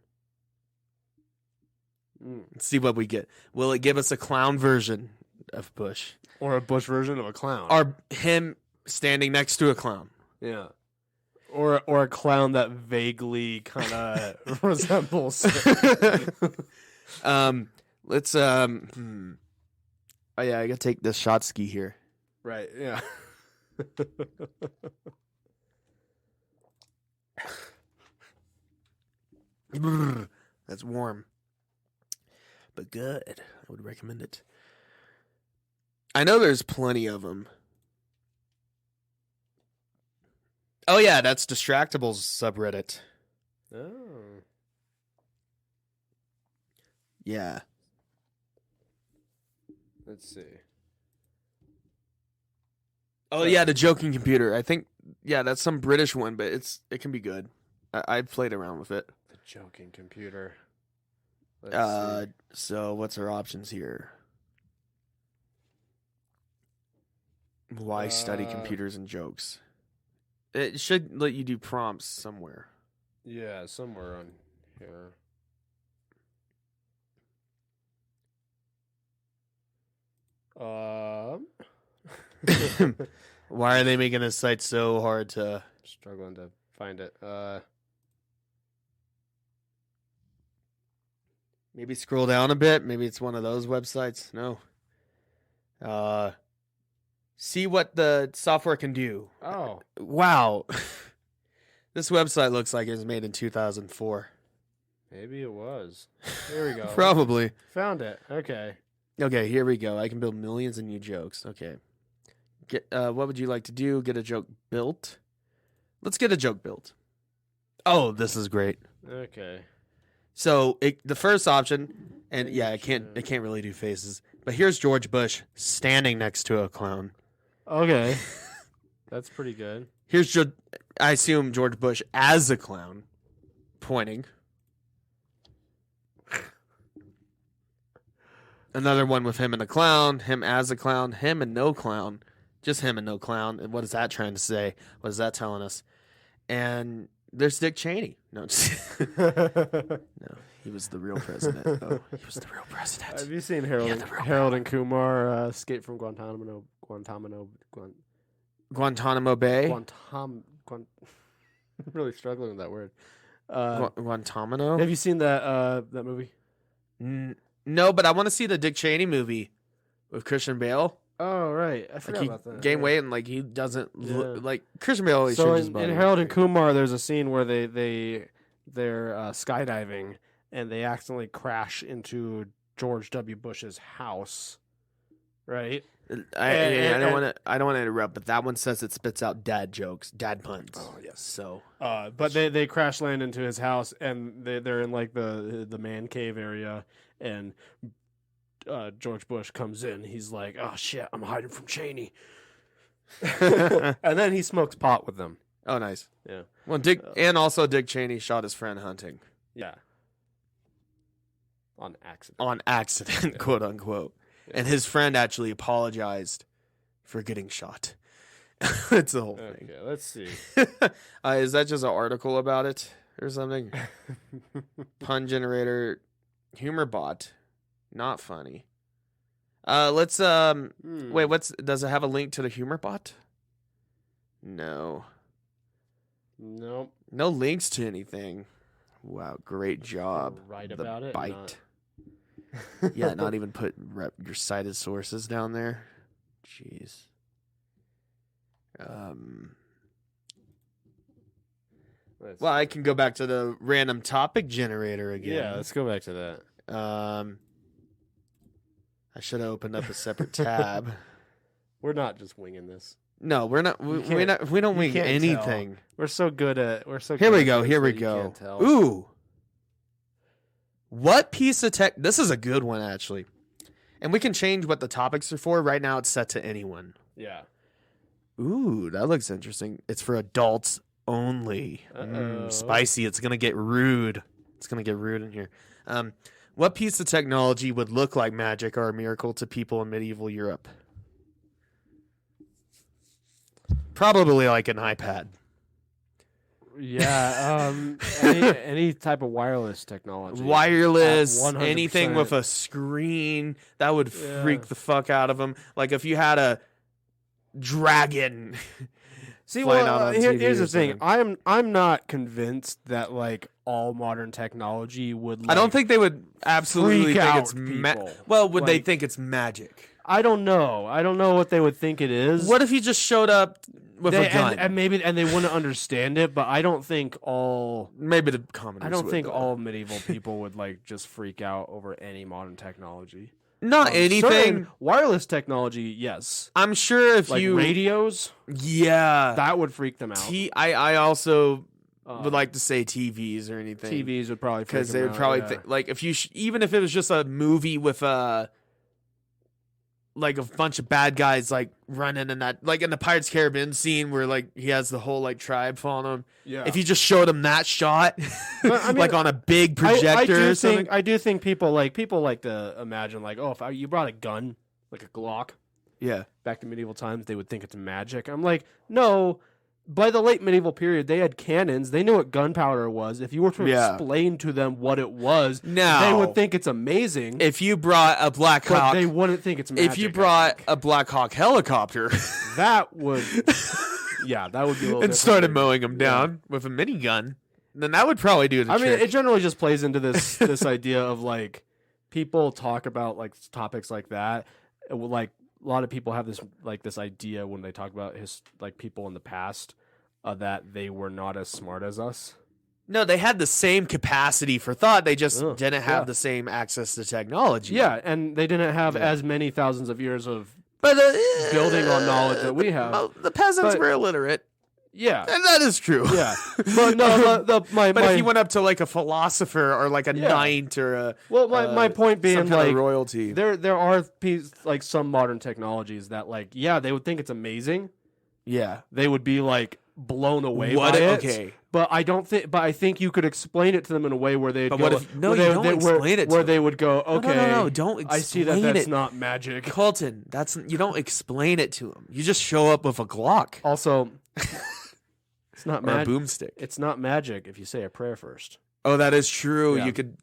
Let's see what we get. Will it give us a clown version of Bush? Or a Bush version of a clown? Or him standing next to a clown? Yeah. Or a clown that vaguely kind of resembles. Let's Oh yeah, I gotta take this shot ski here. Right. Yeah. That's warm, but good. I would recommend it. I know there's plenty of them. Oh, yeah, that's Distractable's subreddit. Oh. Yeah. Let's see. Oh, yeah, the joking computer. I think, yeah, that's some British one, but it can be good. I've played around with it. The joking computer. Let's see. So what's our options here? Why study computers and jokes? It should let you do prompts somewhere. Yeah, somewhere on here. Why are they making this site so hard to... Struggling to find it. Maybe scroll down a bit. Maybe it's one of those websites. No. See what the software can do. Oh. Wow. This website looks like it was made in 2004. Maybe it was. Here we go. Probably. Found it. Okay. Okay, here we go. I can build millions of new jokes. Okay. What would you like to do? Get a joke built? Let's get a joke built. Oh, this is great. Okay. So the first option, and yeah, I can't really do faces, but here's George Bush standing next to a clown. Okay. That's pretty good. Here's I assume George Bush as a clown, pointing. Another one with him and a clown, him as a clown, him and no clown, just him and no clown. And what is that trying to say? What is that telling us? And there's Dick Cheney. No, he was the real president. Oh, he was the real president. Have you seen Harold and Kumar escape from Guantanamo Bay? I'm really struggling with that word. Guantanamo? Have you seen that movie? No, but I want to see the Dick Cheney movie with Christian Bale. Oh, right. I forgot like about that. Gain weight and like he doesn't look like Christian Bale always so changes in body. Harold and Kumar, there's a scene where they're skydiving and they accidentally crash into George W. Bush's house. Right? I don't want to interrupt, but that one says it spits out dad jokes, dad puns. Oh yes. So, but they crash land into his house and they're in like the man cave area, and George Bush comes in. He's like, "Oh shit, I'm hiding from Cheney," and then he smokes pot with them. Oh, nice. Yeah. Well, Dick Cheney shot his friend hunting. Yeah. On accident. On accident, quote unquote. Yeah. And his friend actually apologized for getting shot. It's the whole thing. Okay, let's see. Is that just an article about it or something? Pun generator, humor bot, not funny. Let's wait. Does it have a link to the humor bot? No. Nope. No links to anything. Wow, great job. Right about it. Bite. Yeah, not even put your cited sources down there. Jeez. Well, I can go back to the random topic generator again. Yeah, let's go back to that. I should have opened up a separate tab. We're not just winging this. No, we're not. We don't wing anything. Tell. We're so good at. Here we go. Here we go. Ooh. What piece of tech? This is a good one, actually. And we can change what the topics are for. Right now, it's set to anyone. Yeah. Ooh, that looks interesting. It's for adults only. Spicy. It's going to get rude. It's going to get rude in here. What piece of technology would look like magic or a miracle to people in medieval Europe? Probably like an iPad. Yeah, any type of wireless technology. Wireless, anything with a screen, that would freak the fuck out of them. Like if you had a dragon. See, well, here's the thing. I'm not convinced that like all modern technology would. Like, I don't think they would absolutely think it's well. Would they think it's magic? I don't know. I don't know what they would think it is. What if he just showed up with a gun? And maybe they wouldn't understand it, but I don't think all commoners. I don't think all medieval people would like just freak out over any modern technology. Not anything. Wireless technology, yes. I'm sure if like radios, that would freak them out. I also would like to say TVs or anything. TVs would probably freak because they would probably think, like if you even if it was just a movie with like a bunch of bad guys like running in that, like in the Pirates Caribbean scene where like he has the whole like tribe following him. Yeah. If you just showed him that shot, like on a big projector or something. I do think people like to imagine like, oh, if you brought a gun, like a Glock, back to medieval times, they would think it's magic. I'm like, no. By the late medieval period, they had cannons. They knew what gunpowder was. If you were to explain to them what it was, they would think it's amazing. If you brought a Black Hawk... they wouldn't think it's magic. If you brought a Black Hawk helicopter... that would... Yeah, that would be a little and started mowing them down with a minigun, then that would probably do the trick. I mean, it generally just plays into this idea of, like, people talk about, like, topics like that, like lot of people have this idea when they talk about people in the past that they were not as smart as us. No, they had the same capacity for thought. They just didn't have the same access to technology. Yeah, and they didn't have as many thousands of years of building on knowledge that we have. Well, the peasants were illiterate. Yeah, and that is true. Yeah, but no, if you went up to like a philosopher or like a knight or a my point being like royalty, there are like some modern technologies that like they would think it's amazing. Yeah, they would be like blown away by it. Okay. But I think you could explain it to them in a way where they'd go. Where they would go, okay, no, don't explain it. I see that's not magic. Colton, you don't explain it to them. You just show up with a Glock. Also, it's not magic. A boomstick. It's not magic if you say a prayer first. Oh, that is true. Yeah. You could,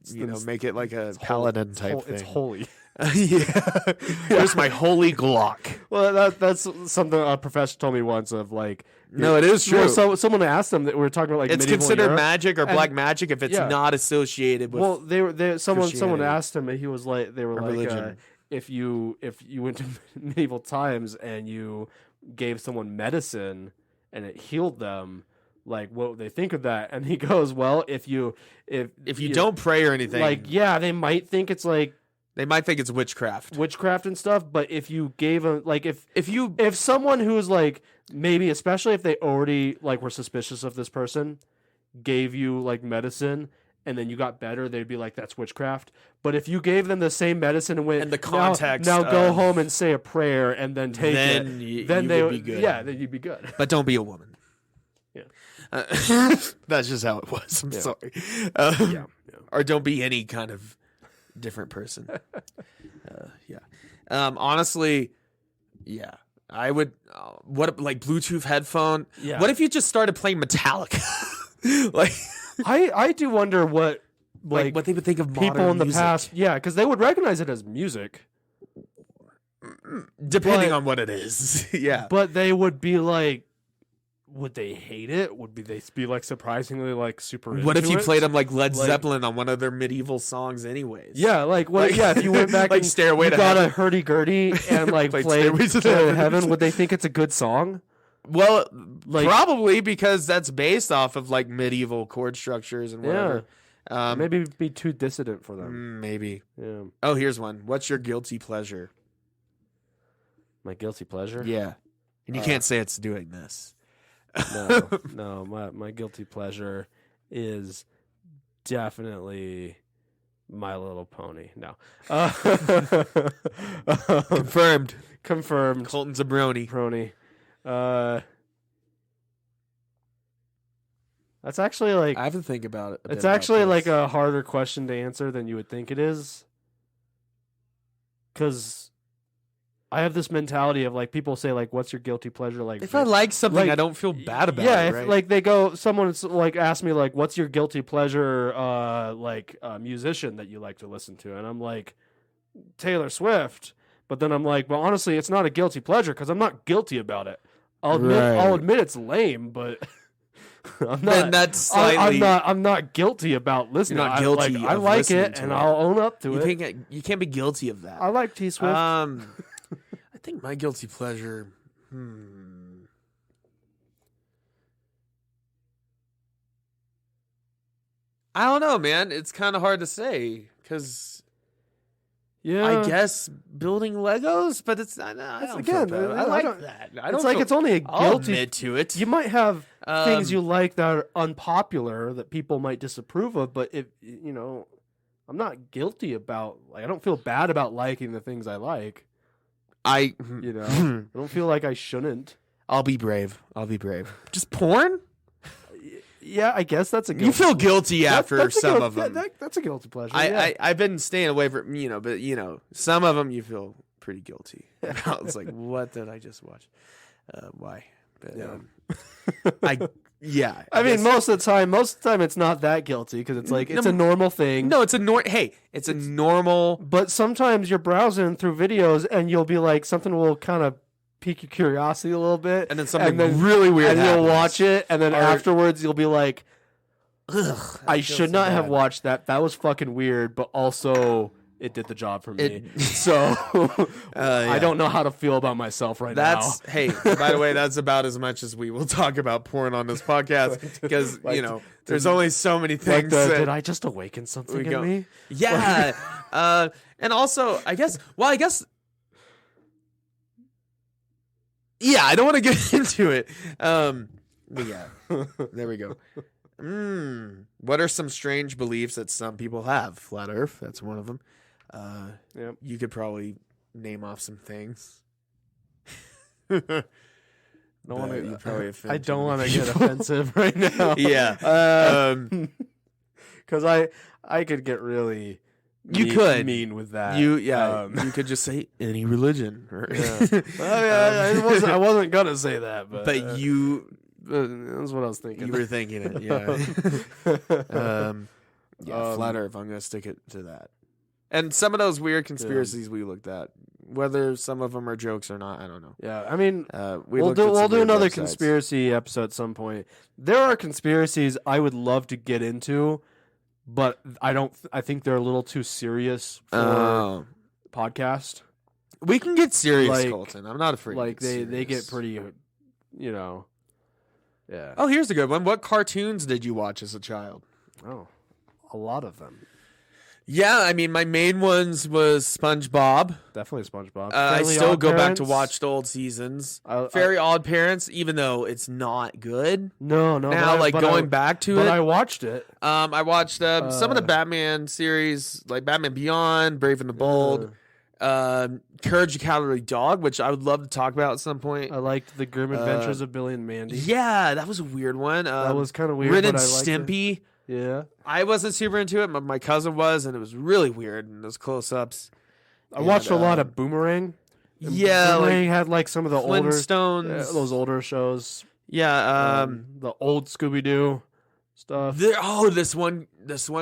make it like a paladin type thing. It's holy. Yeah. Here's my holy Glock. Well, that's something a professor told me once of like. No, it is true. So someone asked them that we were talking about like it's considered Europe, magic or black magic if it's not associated with. Well, someone asked him and he was like, they were like, if you went to medieval times and you gave someone medicine and it healed them, like what would they think of that? And he goes, well, if you don't pray or anything, like they might think it's like. They might think it's witchcraft and stuff, but if you gave them, like, if someone who's like, maybe, especially if they already like were suspicious of this person, gave you like medicine and then you got better, they'd be like, that's witchcraft. But if you gave them the same medicine and went, and the context, now go home and say a prayer and then take it, then they would be good. Yeah, then you'd be good. But don't be a woman. Yeah, that's just how it was. I'm sorry. Or don't be any kind of different person. Honestly, I would. What like Bluetooth headphone? Yeah. What if you just started playing Metallica? Like, I do wonder what what they would think of people in the music. past. Yeah, because they would recognize it as music, depending on what it is. Yeah, but they would be like. Would they hate it? Would they be like surprisingly like super? What if you played them like Led Zeppelin on one of their medieval songs, anyways? Yeah, if you went back like and Stairway to got Heaven. a hurdy-gurdy and like played Stairway to Heaven, would they think it's a good song? Well, probably because that's based off of like medieval chord structures and whatever. Maybe it'd be too dissident for them. Maybe. Yeah. Oh, here's one. What's your guilty pleasure? My guilty pleasure? Yeah, and you can't say it's doing this. No, my guilty pleasure is definitely My Little Pony. No. Confirmed. Colton's a brony. That's actually like... I have to think about it. It's actually like a harder question to answer than you would think it is. Because... I have this mentality of like people say like, "What's your guilty pleasure?" Like, if I like something, I don't feel bad about it. Yeah, if right? like they go, someone's like asked me like, "What's your guilty pleasure?" Like a musician that you like to listen to, and I'm like, Taylor Swift. But then I'm like, well, honestly, it's not a guilty pleasure because I'm not guilty about it. I'll admit it's lame, but I'm not. Then that's slightly... I'm not guilty about listening. You're not guilty. I like it, and I'll own up to it. You can't be guilty of that. I like T Swift. I think my guilty pleasure. I don't know, man. It's kind of hard to say because, I guess building Legos, but it's not. I like that. It's only a guilty. I'll admit to it. You might have things you like that are unpopular that people might disapprove of, but if I'm not guilty about. Like, I don't feel bad about liking the things I like. I don't feel like I shouldn't. I'll be brave. Just porn? Yeah, I guess that's a guilty. You feel guilty after some of them. That's a guilty pleasure. I've been staying away from, but some of them you feel pretty guilty. It's like, what did I just watch? Why? But, I mean, most of the time it's not that guilty because it's like it's a normal thing. No, it's a normal. But sometimes you're browsing through videos and you'll be like, something will kind of pique your curiosity a little bit, and then something really weird, and happens. You'll watch it, and then afterwards you'll be like, "Ugh, I should not have watched that. That was fucking weird." But also, it did the job for me. So I don't know how to feel about myself now. Hey, by the way, that's about as much as we will talk about porn on this podcast because there's only so many things. Did I just awaken something in me? Yeah, and also I guess. Yeah, I don't want to get into it. But yeah, there we go. What are some strange beliefs that some people have? Flat Earth, that's one of them. Yep. You could probably name off some things. I don't want to get offensive right now. Yeah. Because I could get really mean with that. You could just say any religion. I wasn't gonna say that, but you. That's what I was thinking. You were thinking it, yeah. Flat Earth. I'm gonna stick it to that. And some of those weird conspiracies we looked at, whether some of them are jokes or not, I don't know. Yeah, I mean, we'll do another conspiracy episode at some point. There are conspiracies I would love to get into, but I think they're a little too serious for podcast. We can get serious, Colton. I'm not afraid. They get pretty, Yeah. Oh, here's a good one. What cartoons did you watch as a child? Oh, a lot of them. Yeah, I mean, my main ones was SpongeBob. Definitely SpongeBob. I still go back to watch the old seasons. Very Odd Parents, even though it's not good. No. Now, going back to it. But I watched it. I watched some of the Batman series, like Batman Beyond, Brave and the Bold. Courage the Cowardly Dog, which I would love to talk about at some point. I liked The Grim Adventures of Billy and Mandy. Yeah, that was a weird one. That was kind of weird. Ren and Stimpy. It. Yeah, I wasn't super into it, but my cousin was, and it was really weird. And those close-ups. I watched a lot of Boomerang. Yeah, Boomerang had like some of the Flintstones, those older shows. Yeah, the old Scooby Doo stuff. This one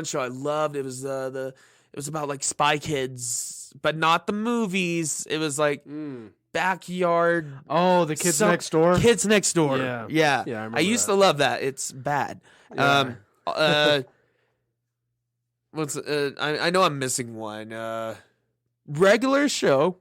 show I loved. It was it was about like Spy Kids, but not the movies. It was like backyard. Oh, the Kids Next Door. Kids Next Door. Yeah. I used to love that. It's bad. Yeah. I know I'm missing one. Regular Show.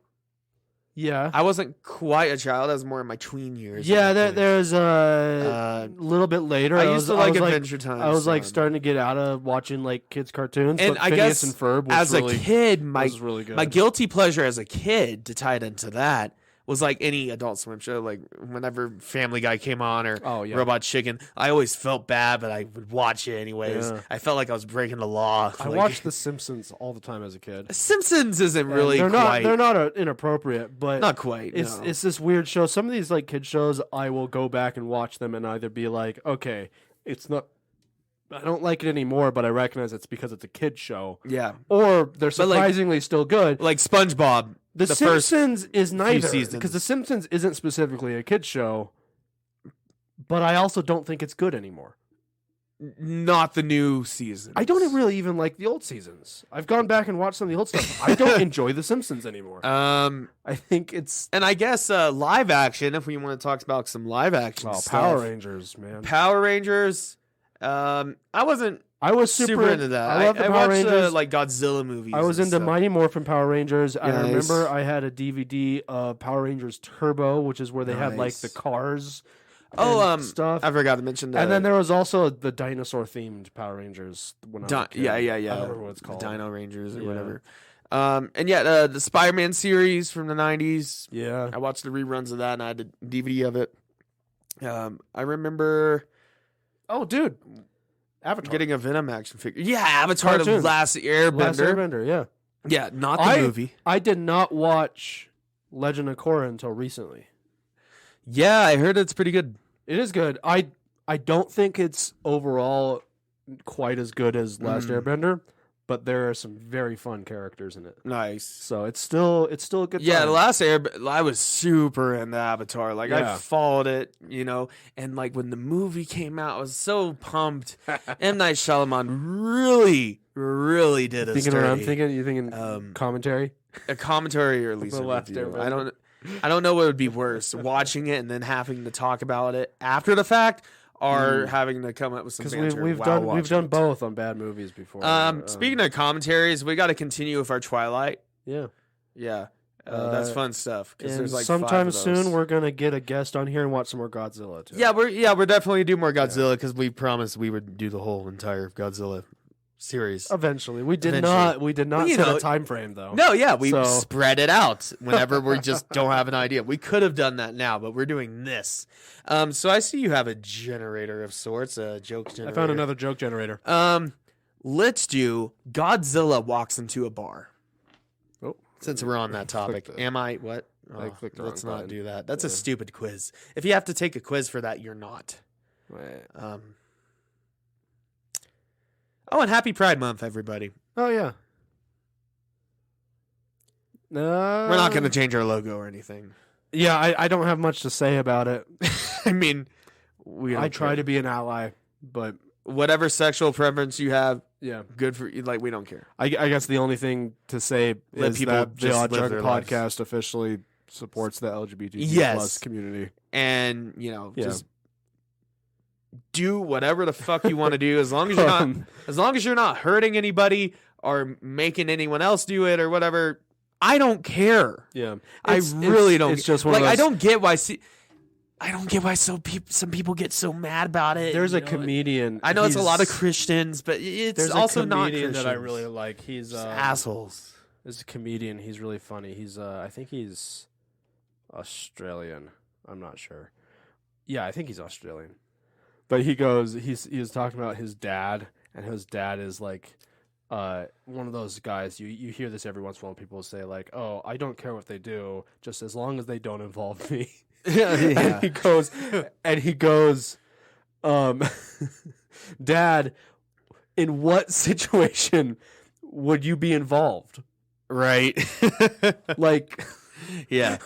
Yeah, I wasn't quite a child. I was more in my tween years. Yeah, there's a little bit later. I used to like Adventure Time. I was like starting to get out of watching like kids cartoons. And but I Phineas guess and Ferb was a kid, was really good. My guilty pleasure as a kid, to tie it into that, was like any Adult Swim show. Like whenever Family Guy came on or Robot Chicken, I always felt bad, but I would watch it anyways. Yeah. I felt like I was breaking the law. I watched The Simpsons all the time as a kid. Simpsons isn't really they're quite. They're not inappropriate, but not quite. It's this weird show. Some of these like kid shows, I will go back and watch them and either be like, okay, it's not. I don't like it anymore, but I recognize it's because it's a kid show. Yeah. Or they're surprisingly still good. Like SpongeBob. The Simpsons is neither, because The Simpsons isn't specifically a kid show, but I also don't think it's good anymore. Not the new season. I don't really even like the old seasons. I've gone back and watched some of the old stuff. I don't enjoy The Simpsons anymore. I think it's... And I guess live action, if we want to talk about some live action stuff. Power Rangers, man. Power Rangers. I was super into that. I watched Rangers. Like Godzilla movies. I was into stuff. Mighty Morphin Power Rangers. I remember I had a DVD of Power Rangers Turbo, which is where they had like the cars. Stuff. I forgot to mention that. And then there was also the dinosaur themed Power Rangers. When I was a kid. Yeah. I don't remember what it's called. Dino Rangers or whatever. The Spider-Man series from the 90s. Yeah. I watched the reruns of that, and I had a DVD of it. I remember. Oh, dude. Avatar. Getting a Venom action figure. Yeah, Avatar The Last Airbender. Last Airbender, yeah. Yeah, not the movie. I did not watch Legend of Korra until recently. Yeah, I heard it's pretty good. It is good. I don't think it's overall quite as good as Last Airbender, but there are some very fun characters in it. Nice. So it's still a good time. Yeah, The Last Airbender, I was super into Avatar. Like, I followed it, and like when the movie came out, I was so pumped. M. Night Shyamalan really did us dirty. You thinking commentary? A commentary or at least a review. I don't know what would be worse, watching it and then having to talk about it after the fact, are having to come up with some banter. We've done both on bad movies before. Speaking of commentaries, we got to continue with our Twilight. Yeah. That's fun stuff. And there's like sometime 5 of those. soon we're gonna get a guest on here and watch some more Godzilla too. Yeah, we're definitely do more Godzilla because we promised we would do the whole entire Godzilla series. Eventually, we did not set a time frame though. No, yeah, we spread it out whenever we just don't have an idea. We could have done that now, but we're doing this. So I see you have a generator of sorts, a joke generator. I found another joke generator. Let's do Godzilla walks into a bar. Oh, since we're on that topic, am I what? I clicked the let's wrong not button. do that. That's a stupid quiz. If you have to take a quiz for that, you're not. Right. Oh, and happy Pride Month, everybody. Oh yeah. We're not going to change our logo or anything. Yeah, I don't have much to say about it. I mean, I try to be an ally, but whatever sexual preference you have, yeah, good for you. Like, we don't care. I guess the only thing to say is that the Odd Junk podcast officially supports the LGBTQ plus community, and just do whatever the fuck you want to do as long as you're not hurting anybody or making anyone else do it or whatever. I don't care. Yeah, I really don't. It's just one of those, I don't get why. I don't get why some people get so mad about it. There's a comedian. I know it's a lot of Christians, but it's also not Christians. That I really like. He's assholes. There's a comedian. He's really funny. He's I think he's Australian. I'm not sure. Yeah, I think he's Australian. But he was talking about his dad, and his dad is like one of those guys. You hear this every once in a while. People say like, "Oh, I don't care what they do, just as long as they don't involve me." Yeah. And he goes, Dad, in what situation would you be involved? Right. Like, yeah.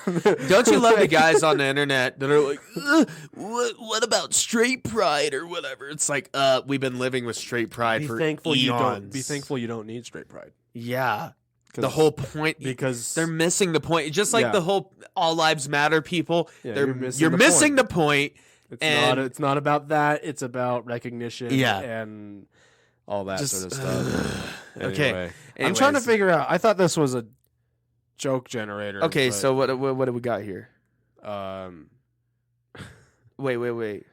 Don't you love the guys on the internet that are like, what about straight pride or whatever? It's like, we've been living with straight pride for eons. Be thankful you don't need straight pride. Yeah. The whole point, because they're missing the point. Just like the whole all lives matter people, you're missing the point. It's not about that. It's about recognition and all that sort of stuff. Okay. I'm trying to figure out. I thought this was a joke generator. Okay, so what do we got here? Wait.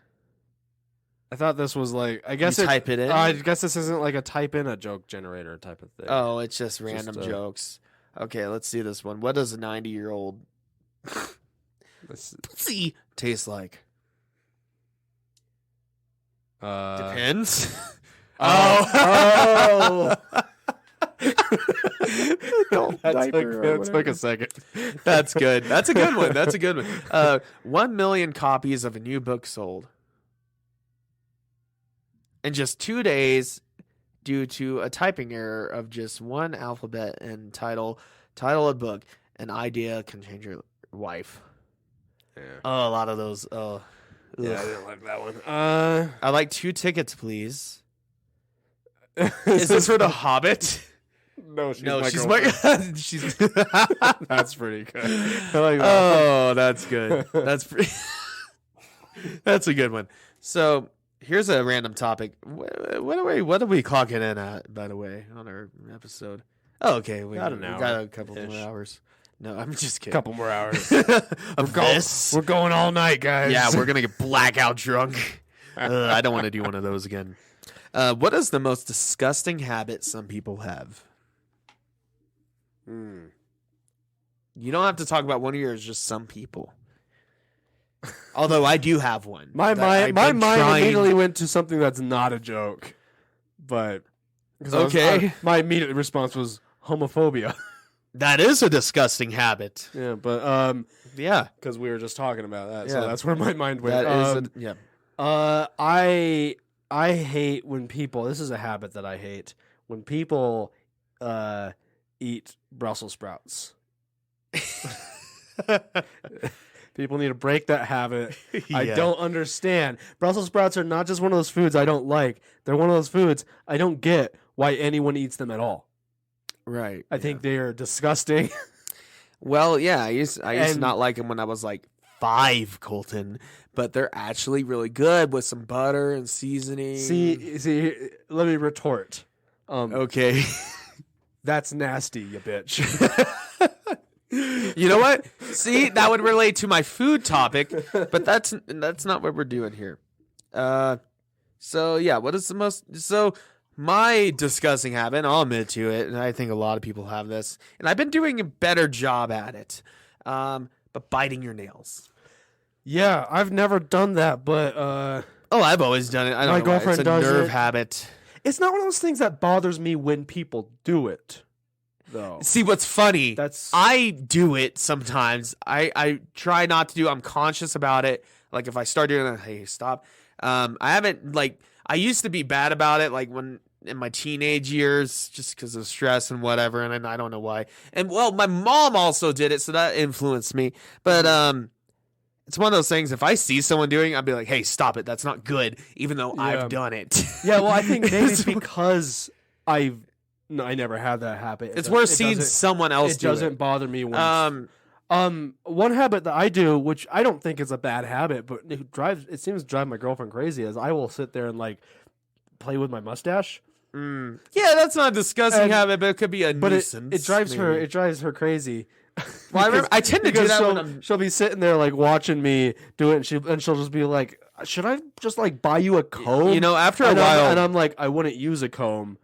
I thought this was like, I guess type it in. I guess this isn't like a type in a joke generator type of thing. Oh, it's just random jokes. Okay, let's see this one. What does a 90-year-old pussy taste like? Depends. Oh. That took a second. That's good. That's a good one. 1 million copies of a new book sold in just 2 days due to a typing error of just one alphabet and title of book. An idea can change your life. Yeah. Oh, a lot of those. Oh, yeah, I didn't like that one. I'd like 2 tickets, please. Is this for The Hobbit? No, she's she's That's pretty good. I like that. Oh, that's good. That's a good one. So here's a random topic. What are we clocking in at, by the way, on our episode? Oh, okay. We got a couple more hours. No, I'm just kidding. A couple more hours. We're going all night, guys. Yeah, we're going to get blackout drunk. I don't want to do one of those again. What is the most disgusting habit some people have? You don't have to talk about one of yours, just some people. Although I do have one. My mind immediately went to something that's not a joke. But my immediate response was homophobia. That is a disgusting habit. Yeah, but because we were just talking about that, yeah. so that's where my mind went. I hate when people. This is a habit that I hate when people eat Brussels sprouts. People need to break that habit. Yeah. I don't understand. Brussels sprouts are not just one of those foods I don't like. They're one of those foods I don't get why anyone eats them at all. Right. I think they are disgusting. Well, yeah, I used to not like them when I was like 5, Colton, but they're actually really good with some butter and seasoning. See, let me retort. Okay. That's nasty, you bitch. You know what? See, that would relate to my food topic, but that's not what we're doing here. So yeah, what is the most? So my disgusting habit, and I'll admit to it, and I think a lot of people have this, and I've been doing a better job at it. But biting your nails. Yeah, I've never done that, but I've always done it. I don't know. My girlfriend does it. It's a nerve habit. It's not one of those things that bothers me when people do it, though. See, what's funny? I do it sometimes. I try not to do. I'm conscious about it. Like if I start doing it, hey, stop. I haven't I used to be bad about it, like when in my teenage years, just because of stress and whatever, and I don't know why. And well, my mom also did it, so that influenced me. But it's one of those things. If I see someone doing it, I'll be like, "Hey, stop it! That's not good." Even though I've done it. Yeah, well, I think maybe it's because I never had that habit. It's worth seeing someone else do it. It doesn't bother me once. One habit that I do, which I don't think is a bad habit, but it seems to drive my girlfriend crazy, is I will sit there and play with my mustache. Yeah, that's not a disgusting habit, but it could be a nuisance. It drives her. It drives her crazy. Well, I tend to do that when she'll be sitting there watching me do it, and she'll just be like, "Should I just buy you a comb?" You know, after a while, and I'm like, "I wouldn't use a comb."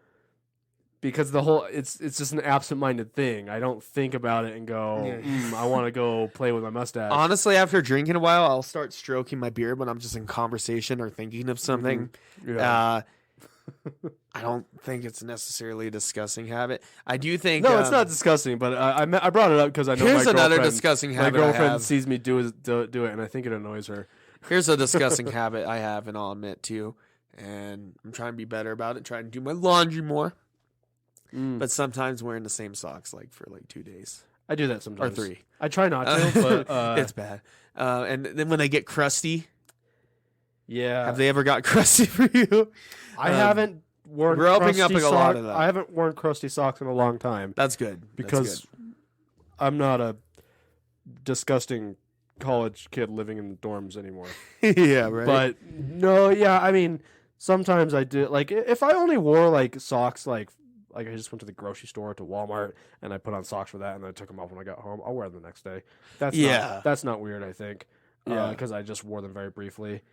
Because it's just an absent-minded thing. I don't think about it and go, I want to go play with my mustache. Honestly, after drinking a while, I'll start stroking my beard when I'm just in conversation or thinking of something. Mm-hmm. Yeah. I don't think it's necessarily a disgusting habit. I do think... No, it's not disgusting, but I brought it up because I know here's another disgusting habit. My girlfriend sees me do it, and I think it annoys her. Here's a disgusting habit I have, and I'll admit to, and I'm trying to be better about it, trying to do my laundry more. But sometimes wearing the same socks for 2 days. I do that sometimes. Or 3. I try not to, but it's bad. And then when they get crusty, yeah. Have they ever got crusty for you? I haven't worn. We're opening up a lot of that. I haven't worn crusty socks in a long time. That's good because I'm not a disgusting college kid living in the dorms anymore. Yeah, right. But no, yeah. I mean, sometimes I do. If I only wore socks, I just went to the grocery store to Walmart and I put on socks for that and then I took them off when I got home. I'll wear them the next day. That's not weird, I think. Yeah, because I just wore them very briefly.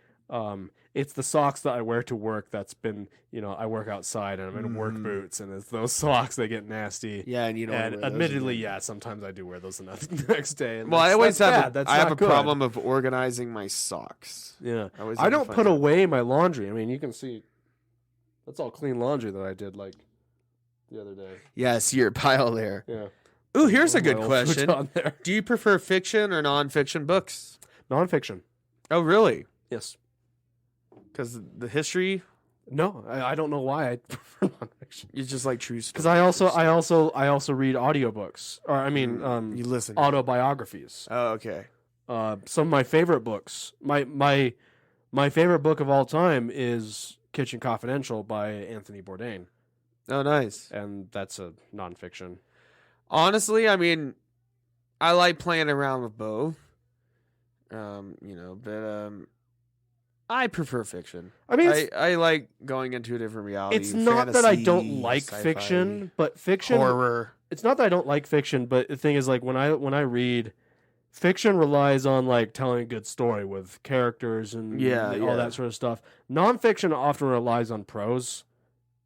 It's the socks that I wear to work that's been, I work outside and I'm in work boots and it's those socks that get nasty. Yeah, and admittedly, sometimes I do wear those the next day. And I always have a problem of organizing my socks. Yeah. I don't put away my laundry. I mean, you can see that's all clean laundry that I did the other day. Yeah, I see your pile there. Yeah. Ooh, here's a good question. Do you prefer fiction or nonfiction books? Nonfiction. Oh, really? Yes. Because the history? No, I don't know why I prefer nonfiction. You just like true stories. Because I also read audiobooks, or I mean, you listen autobiographies. Oh, okay. Some of my favorite books. My favorite book of all time is Kitchen Confidential by Anthony Bourdain. Oh, nice. And that's a nonfiction. Honestly, I mean, I like playing around with both. But I prefer fiction. I mean, I like going into a different reality. It's not that I don't like fiction, but fiction horror. It's not that I don't like fiction, but the thing is, when I read, fiction relies on telling a good story with characters and all that sort of stuff. Nonfiction often relies on prose.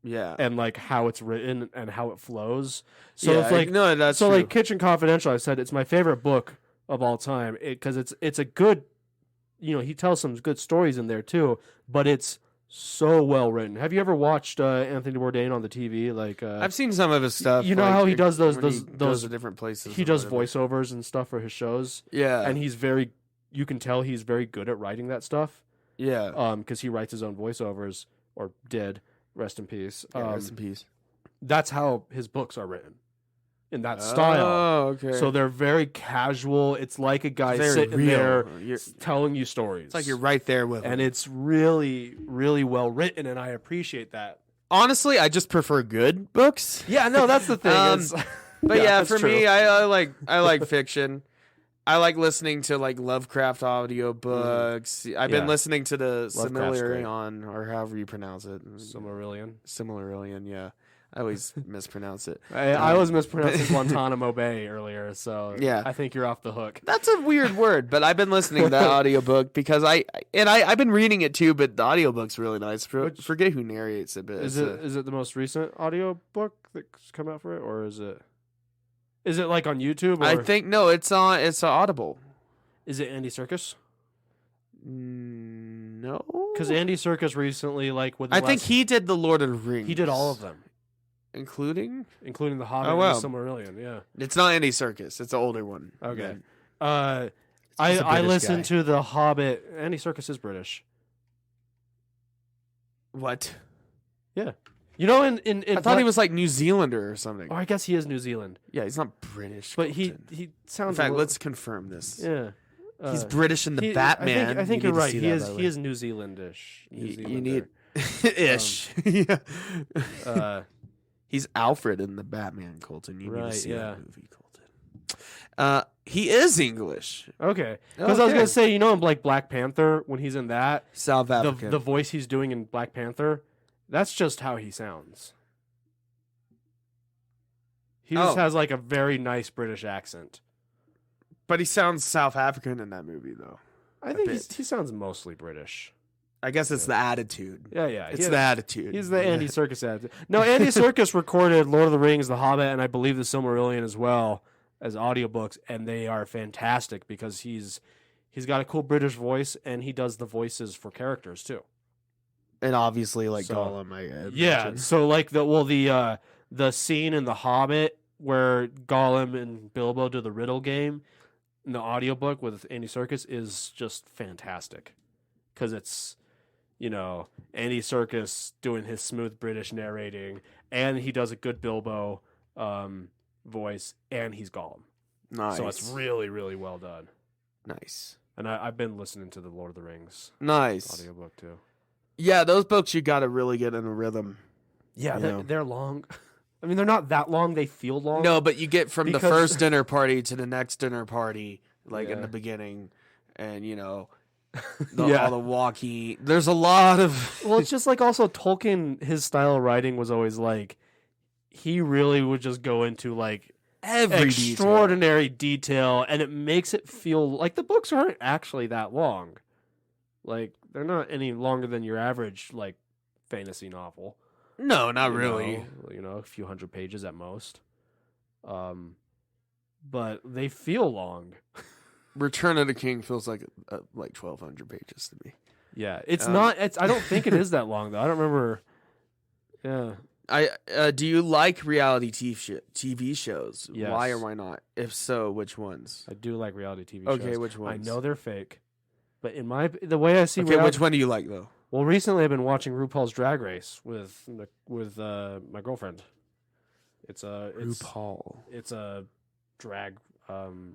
Yeah, and how it's written and how it flows. So it's that's so true. Kitchen Confidential. I said it's my favorite book of all time because it's a good, he tells some good stories in there too, but it's so well written. Have you ever watched Anthony Bourdain on the TV? I've seen some of his stuff. You know how he does those at different places. He does voiceovers and stuff for his shows. Yeah, and you can tell he's very good at writing that stuff. Yeah, because he writes his own voiceovers or did. Rest in peace. Rest in peace. That's how his books are written, in that style. Oh, okay. So they're very casual. It's like a guy sitting there telling you stories. It's like you're right there with him. And it's really, really well written, and I appreciate that. Honestly, I just prefer good books. Yeah, no, that's the thing. But for me, I like fiction. I like listening to like Lovecraft audiobooks. I've been listening to the Silmarillion, or however you pronounce it. Silmarillion, yeah. I always mispronounce it. I was mispronouncing Guantanamo Bay earlier, so yeah. I think you're off the hook. That's a weird word, but I've been listening to that audiobook because I've been reading it too, but the audiobook's really nice. Forget who narrates it, but is it the most recent audiobook that's come out for it, or is it like on YouTube? Or? I think no, it's Audible. Is it Andy Serkis? No, because Andy Serkis recently, like with I think he did the Lord of the Rings. He did all of them. Including the Hobbit and the Silmarillion, yeah. It's not Andy Serkis. It's an older one. Okay. I listened to the Hobbit. Andy Serkis is British. What? Yeah. You know, in I thought he was like New Zealander or something. Oh, I guess he is New Zealand. Yeah, he's not British. But he sounds. In fact, let's confirm this. Yeah. He's British in the Batman. I think you're right. He is New Zealandish. You need ish. Yeah. He's Alfred in the Batman, Colton. You need to see that movie, Colton. He is English. Okay. Because I was gonna say, you know, in like Black Panther, when he's in that South African, the voice he's doing in Black Panther, that's just how he sounds. He just has like a very nice British accent. But he sounds South African in that movie, though. I think he sounds mostly British. I guess it's the attitude. Yeah. It's the attitude. He's the Andy Serkis attitude. No, Andy Serkis recorded Lord of the Rings, The Hobbit, and I believe the Silmarillion as well as audiobooks, and they are fantastic because he's got a cool British voice, and he does the voices for characters too. And obviously, like Gollum, I imagine. Yeah. So like the scene in The Hobbit where Gollum and Bilbo do the riddle game in the audiobook with Andy Serkis is just fantastic because it's, you know, Andy Serkis doing his smooth British narrating, and he does a good Bilbo voice, and he's Gollum. Nice. So it's really, really well done. Nice. And I've been listening to the Lord of the Rings audiobook too. Yeah, those books you got to really get in a rhythm. Yeah, they're long. I mean, they're not that long. They feel long. No, but you get from the first dinner party to the next dinner party, like in the beginning, and you know, all the walking. There's a lot of. Well, it's just like also Tolkien. His style of writing was always like, he really would just go into like every extraordinary detail, and it makes it feel like the books aren't actually that long. Like they're not any longer than your average like fantasy novel. No, not really. You know, a few hundred pages at most. But they feel long. Return of the King feels like 1,200 pages to me. Yeah, it's not. I don't think it is that long though. I don't remember. Yeah. Do you like reality TV shows? Yes. Why or why not? If so, which ones? I do like reality TV shows. Okay, which ones? I know they're fake, but the way I see which one do you like though? Well, recently I've been watching RuPaul's Drag Race with my girlfriend. It's RuPaul. It's a drag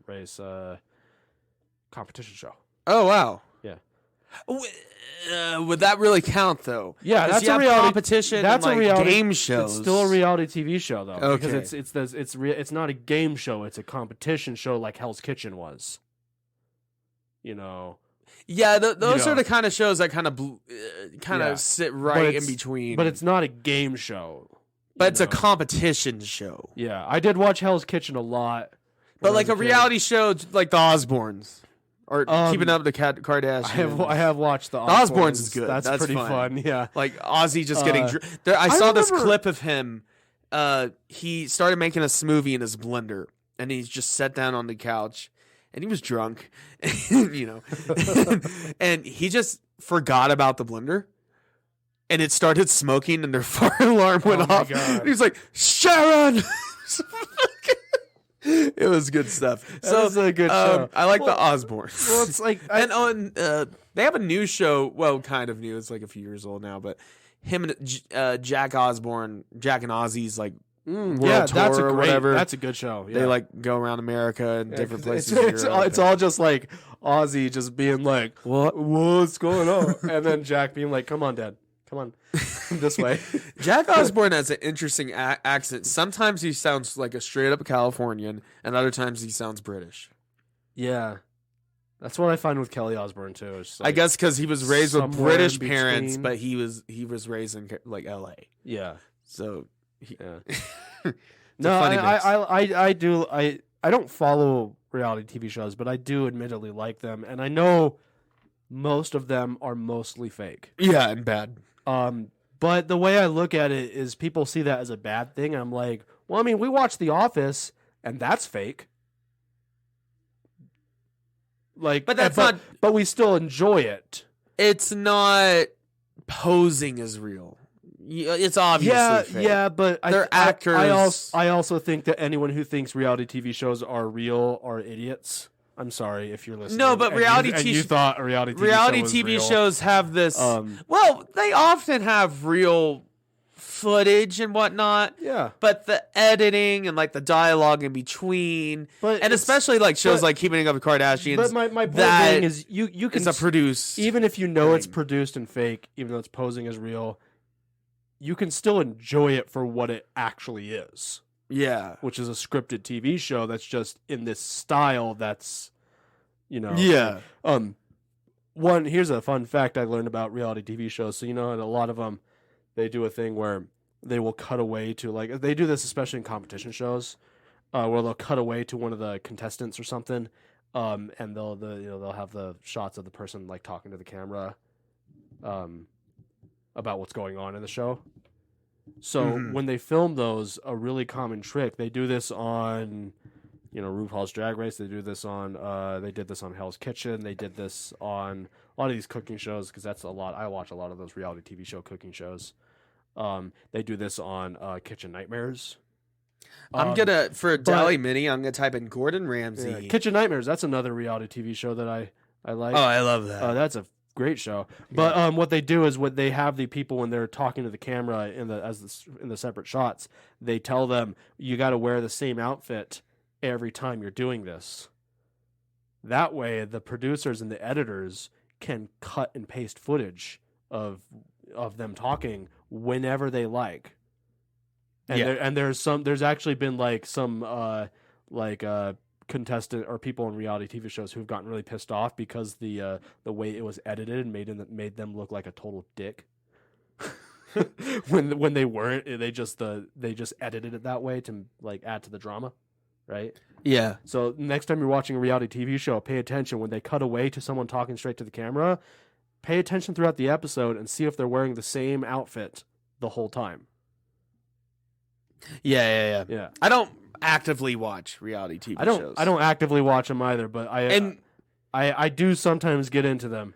race competition show. Oh wow! Yeah. Would that really count though? Yeah, that's a reality competition. That's and, a reality game show. It's still a reality TV show though, okay. Because it's not a game show. It's a competition show like Hell's Kitchen was. You know. Yeah, those are the kind of shows that kind of sit right in between. But it's not a game show. But it's a competition show. Yeah, I did watch Hell's Kitchen a lot. But like a reality show like The Osbournes. Or Keeping Up with the Kardashians. I have watched The Osbournes is good. That's pretty fun, yeah. Like Ozzy just getting... I saw this clip of him. He started making a smoothie in his blender. And he just sat down on the couch. And he was drunk, you know, and he just forgot about the blender, and it started smoking, and their fire alarm went off. And he's like, "Sharon!" It was good stuff. So it's a good show. I like the Osbournes. Well, it's like, they have a new show. Well, kind of new. It's like a few years old now, but him and Jack Osbourne, Jack and Ozzy's like. World tour whatever. That's a good show. Yeah. They like go around America and different places. It's all just like Ozzy just being like, what's going on? And then Jack being like, come on, Dad. Come on. This way. Jack Osbourne has an interesting accent. Sometimes he sounds like a straight up Californian, and other times he sounds British. Yeah. That's what I find with Kelly Osbourne too. It's I guess because he was raised with somewhere British in parents, between. but he was raised in like L.A. Yeah. So Yeah. it's No, a funny mix. I don't follow reality TV shows, but I do admittedly like them, and I know most of them are mostly fake. Yeah, and bad. But the way I look at it is people see that as a bad thing. I'm like, well, I mean, we watch The Office, and that's fake. Like, But that's not. But we still enjoy it. It's not posing as real. It's obviously fake. Yeah, but they're actors. I also think that anyone who thinks reality TV shows are real are idiots. I'm sorry if you're listening. No, but you thought a reality TV shows have this. Well, they often have real footage and whatnot. Yeah, but the editing and like the dialogue in between, and especially like shows like Keeping Up with Kardashians. But my point being is you can it's a produced, even if you know it's produced and fake, even though it's posing as real, you can still enjoy it for what it actually is. Yeah, which is a scripted TV show that's just in this style that's, Yeah. Here's a fun fact I learned about reality TV shows. So, in a lot of them, they do a thing where they will cut away to, like, they do this especially in competition shows, where they'll cut away to one of the contestants or something, and they'll have the shots of the person, like, talking to the camera about what's going on in the show. So when they film those, a really common trick, they do this on, RuPaul's Drag Race. They do this on, they did this on Hell's Kitchen. They did this on a lot of these cooking shows because that's a lot. I watch a lot of those reality TV show cooking shows. They do this on Kitchen Nightmares. For Deli Mini, I'm gonna type in Gordon Ramsay. Yeah, Kitchen Nightmares. That's another reality TV show that I like. Oh, I love that. That's a great show. But what they do is what they have the people when they're talking to the camera in the separate shots, they tell them you got to wear the same outfit every time you're doing this. That way the producers and the editors can cut and paste footage of them talking whenever they like. And there's actually been like some contestant or people in reality TV shows who've gotten really pissed off because the way it was edited made them look like a total dick. when they weren't, they just edited it that way to like add to the drama, right? Yeah. So next time you're watching a reality TV show, pay attention when they cut away to someone talking straight to the camera. Pay attention throughout the episode and see if they're wearing the same outfit the whole time. Yeah. Yeah. I don't actively watch reality TV shows. I don't actively watch them either, but I do sometimes get into them.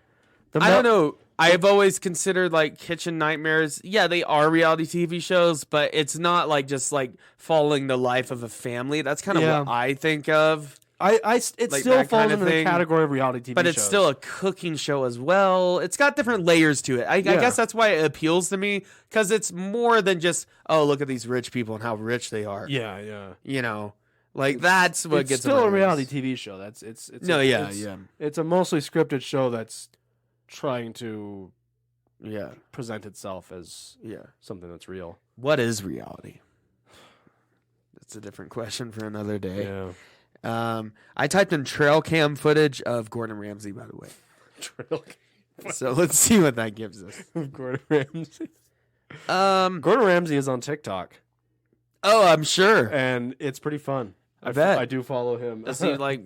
I don't know. I've always considered like Kitchen Nightmares. Yeah, they are reality TV shows, but it's not like just like following the life of a family. That's kind of what I think of. It like still falls into the category of reality TV but shows. It's still a cooking show as well. It's got different layers to it. I guess that's why it appeals to me, because it's more than just, oh, look at these rich people and how rich they are. Yeah. Like that's what it's gets still a reality TV show. It's a mostly scripted show that's trying to present itself as something that's real. What is reality? That's a different question for another day. Yeah. I typed in trail cam footage of Gordon Ramsay, by the way. So let's see what that gives us. Gordon Ramsay. Gordon Ramsay is on TikTok. Oh, I'm sure. And it's pretty fun. I bet. I do follow him. Does he like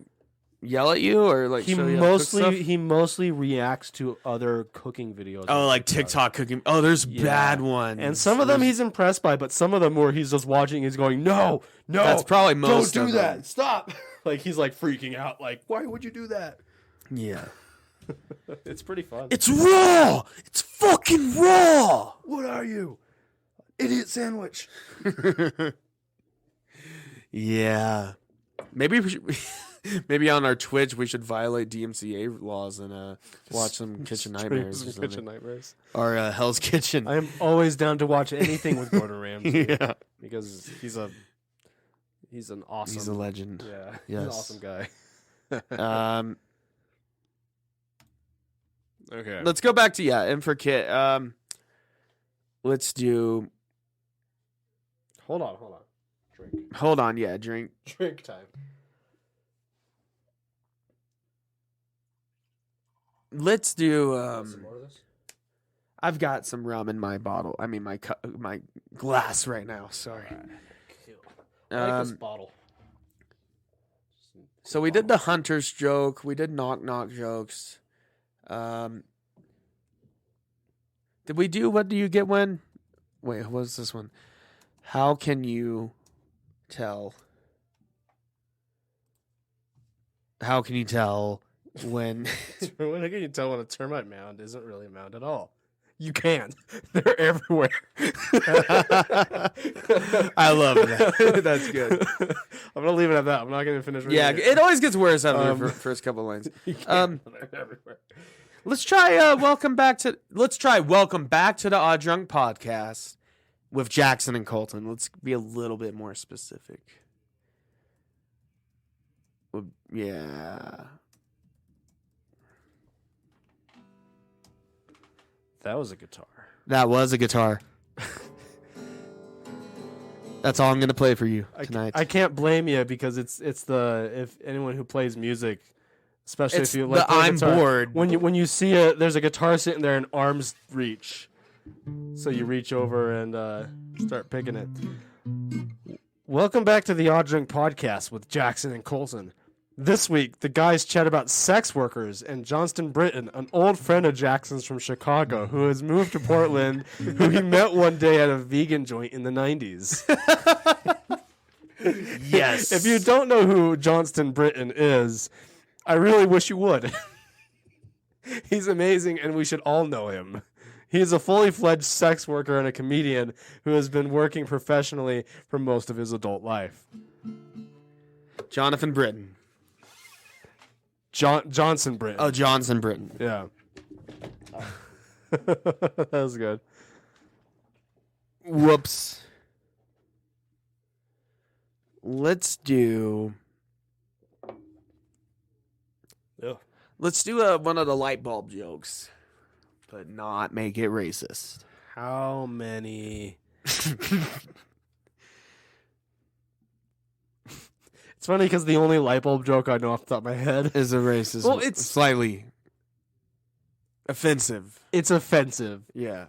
yell at you or like he show you how to cook stuff? He mostly reacts to other cooking videos. Oh, like TikTok cooking. Oh, there's bad ones. And some of them he's impressed by, but some of them where he's just watching, he's going, no, that's probably most. Don't do of that. them. Stop. Like he's like freaking out. Like, why would you do that? Yeah. It's pretty fun. It's raw. It's fucking raw. What are you? Idiot sandwich. Yeah. Maybe we should, maybe on our Twitch we should violate DMCA laws and watch some Kitchen Nightmares or something. Kitchen Nightmares. Or Hell's Kitchen. I am always down to watch anything with Gordon Ramsay. Yeah. Because he's an awesome. He's a legend. Yeah. Yes. He's an awesome guy. Okay. Let's go back to M for Kit. Let's do. Hold on. Drink. Hold on, drink. Drink time. let's do. Some more of this? I've got some rum in my bottle. I mean, my glass right now. Sorry. I like this bottle. So we did the hunter's joke. We did knock jokes. Did we do what do you get when? Wait, what was this one? How can you tell? How can you tell when? When can you tell when a termite mound isn't really a mound at all? You can't. They're everywhere. I love that. That's good. I'm gonna leave it at that. I'm not gonna finish. Yeah, it always gets worse after the first couple lines. They're everywhere. Let's try welcome back to the Odd Drunk Podcast with Jackson and Colton. Let's be a little bit more specific. Yeah. That was a guitar. That was a guitar. That's all I'm going to play for you tonight. I can't blame you because it's if anyone who plays music, especially It's if you like the I'm guitar, bored. when you see there's a guitar sitting there in arm's reach, so you reach over and start picking it. Welcome back to the Odd Drink Podcast with Jackson and Colson. This week, the guys chat about sex workers and Johnston Britton, an old friend of Jackson's from Chicago who has moved to Portland, who he met one day at a vegan joint in the 90s. Yes. If you don't know who Johnston Britton is, I really wish you would. He's amazing, and we should all know him. He is a fully fledged sex worker and a comedian who has been working professionally for most of his adult life. Jonathan Britton. Johnson Britton. Oh, Johnson Britton. Yeah. That was good. Whoops. Let's do Yeah. one of the light bulb jokes, but not make it racist. How many? It's funny because the only light bulb joke I know off the top of my head Is a racist. Well, it's- slightly offensive. it's offensive. Yeah.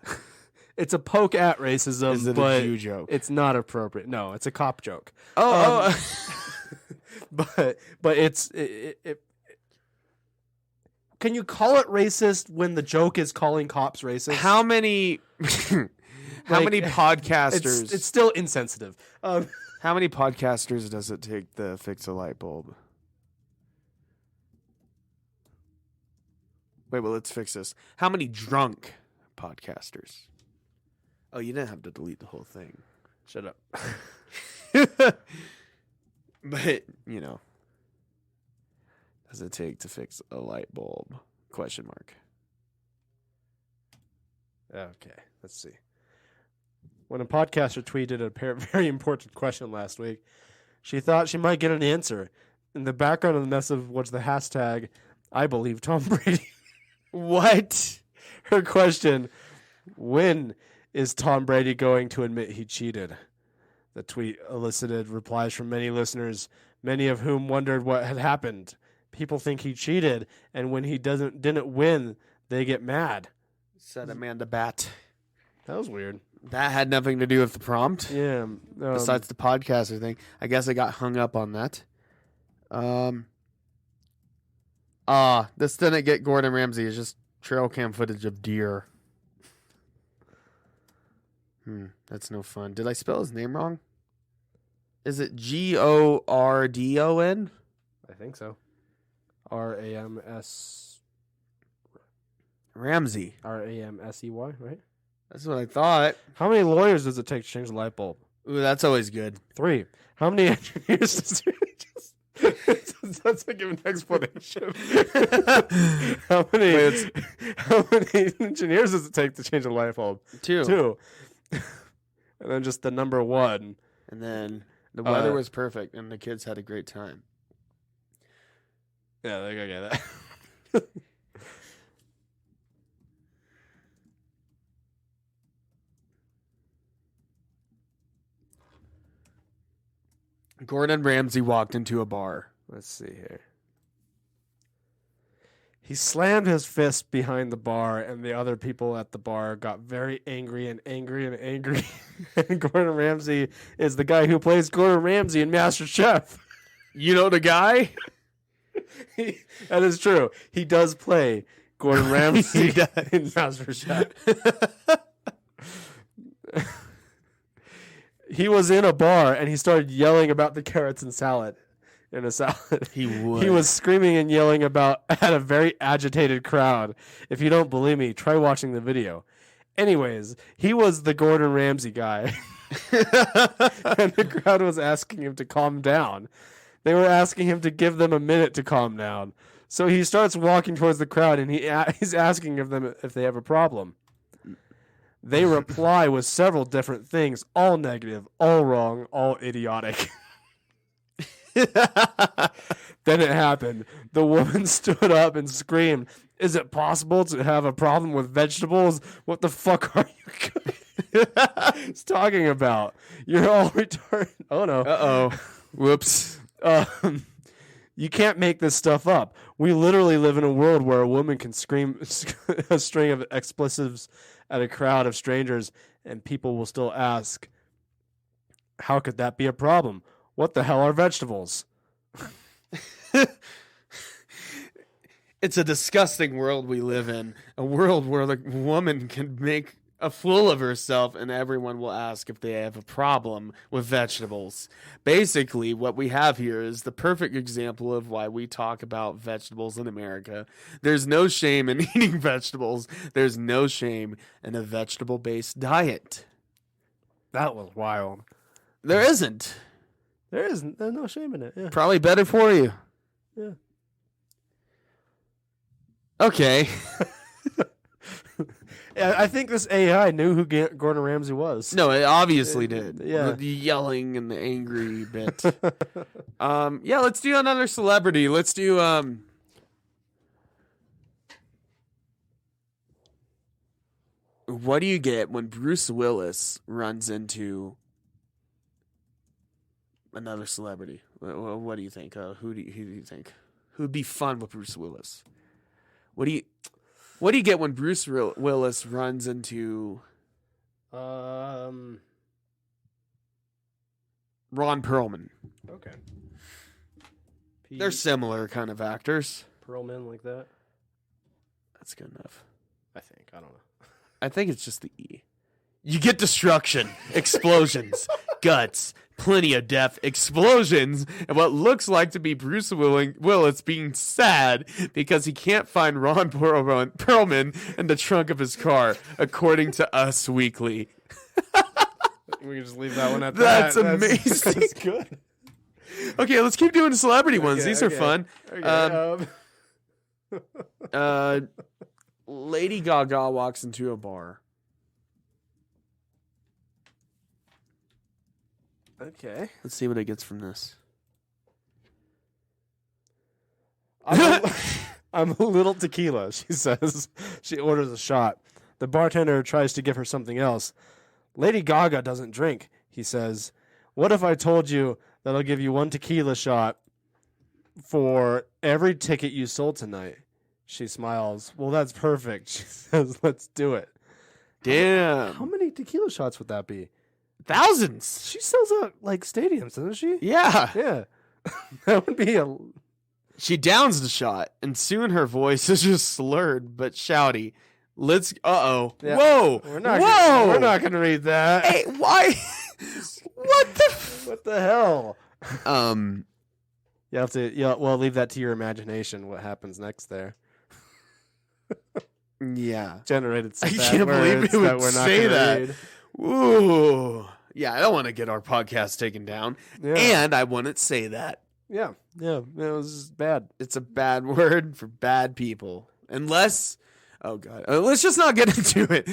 It's a poke at racism, Is it but a Jew joke? it's not appropriate. No, it's a cop joke. Oh, But it can you call it racist when the joke is calling cops racist? how many Like, podcasters? It's still insensitive. How many podcasters does it take to fix a light bulb? Wait, well, let's fix this. How many drunk podcasters? Oh, you didn't have to delete the whole thing. Shut up. But, does it take to fix a light bulb? Question mark. Okay, let's see. When a podcaster tweeted a very important question last week, she thought she might get an answer. In the background of the message was the hashtag, I believe Tom Brady. What? Her question, when is Tom Brady going to admit he cheated? The tweet elicited replies from many listeners, many of whom wondered what had happened. People think he cheated, and when he didn't win, they get mad. Said Amanda Bat. That was weird. That had nothing to do with the prompt. Yeah. Besides the podcaster thing. I guess I got hung up on that. This didn't get Gordon Ramsay. It's just trail cam footage of deer. That's no fun. Did I spell his name wrong? Is it Gordon? I think so. R-A-M-S... Ramsey. R-A-M-S-E-Y, right? That's what I thought. How many lawyers does it take to change a light bulb? Ooh, that's always good. 3. How many engineers does it That's like an explanation. how many engineers does it take to change a light bulb? 2. 2. And then just the number 1. And then the weather was perfect, and the kids had a great time. Yeah, they go get that. Gordon Ramsay walked into a bar. Let's see here. He slammed his fist behind the bar, and the other people at the bar got very angry and angry and angry. And Gordon Ramsay is the guy who plays Gordon Ramsay in MasterChef. You know the guy? That is true. He does play Gordon Ramsay in MasterChef. He was in a bar, and he started yelling about the carrots and salad. In a salad. He would. He was screaming and yelling at a very agitated crowd. If you don't believe me, try watching the video. Anyways, he was the Gordon Ramsay guy. And the crowd was asking him to calm down. They were asking him to give them a minute to calm down. So he starts walking towards the crowd, and he's asking of them if they have a problem. They reply with several different things, all negative, all wrong, all idiotic. Then it happened. The woman stood up and screamed, "Is it possible to have a problem with vegetables? What the fuck are you guys talking about? You're all retarded." Oh no. Uh-oh. Whoops. You can't make this stuff up. We literally live in a world where a woman can scream a string of expletives at a crowd of strangers, and people will still ask, "How could that be a problem? What the hell are vegetables?" It's a disgusting world we live in. A world where the woman can make a fool of herself and everyone will ask if they have a problem with vegetables. Basically, what we have here is the perfect example of why we talk about vegetables in America. There's no shame in eating vegetables. There's no shame in a vegetable-based diet. That was wild. There isn't. There's no shame in it. Yeah. Probably better for you. Yeah. Okay. Yeah, I think this AI knew who Gordon Ramsay was. No, it obviously did. Yeah. The yelling and the angry bit. Yeah, let's do another celebrity. Let's do what do you get when Bruce Willis runs into another celebrity? What do you think? Who do you think? Who'd be fun with Bruce Willis? What do you get when Bruce Willis runs into Ron Perlman? Okay. They're similar kind of actors. Perlman like that. That's good enough. I think. I don't know. I think it's just the E. You get destruction, explosions, guts, plenty of death, explosions, and what looks like to be Bruce Willis being sad because he can't find Ron Perlman in the trunk of his car, according to Us Weekly. We can just leave that one at that. That's That's amazing. good. Okay, let's keep doing the celebrity ones. These are fun. Okay, Lady Gaga walks into a bar. Okay. Let's see what it gets from this. I'm a little tequila, she says. She orders a shot. The bartender tries to give her something else. Lady Gaga doesn't drink, he says. What if I told you that I'll give you one tequila shot for every ticket you sold tonight? She smiles. Well, that's perfect. She says, let's do it. Damn. How many tequila shots would that be? Thousands. She sells out like stadiums, doesn't she? Yeah. Yeah. That would be a... She downs the shot, and soon her voice is just slurred but shouty. Let's... Uh-oh. Yeah. Whoa. We're not going to read that. Hey, why? What the... What the hell? You have to... Yeah, well, leave that to your imagination, what happens next there. Yeah. Generated some I bad can't believe words it would that we're not say gonna that. read. Ooh. Yeah, I don't want to get our podcast taken down. Yeah. And I wouldn't say that. Yeah. Yeah. It was bad. It's a bad word for bad people. Unless... Oh, God. Let's just not get into it.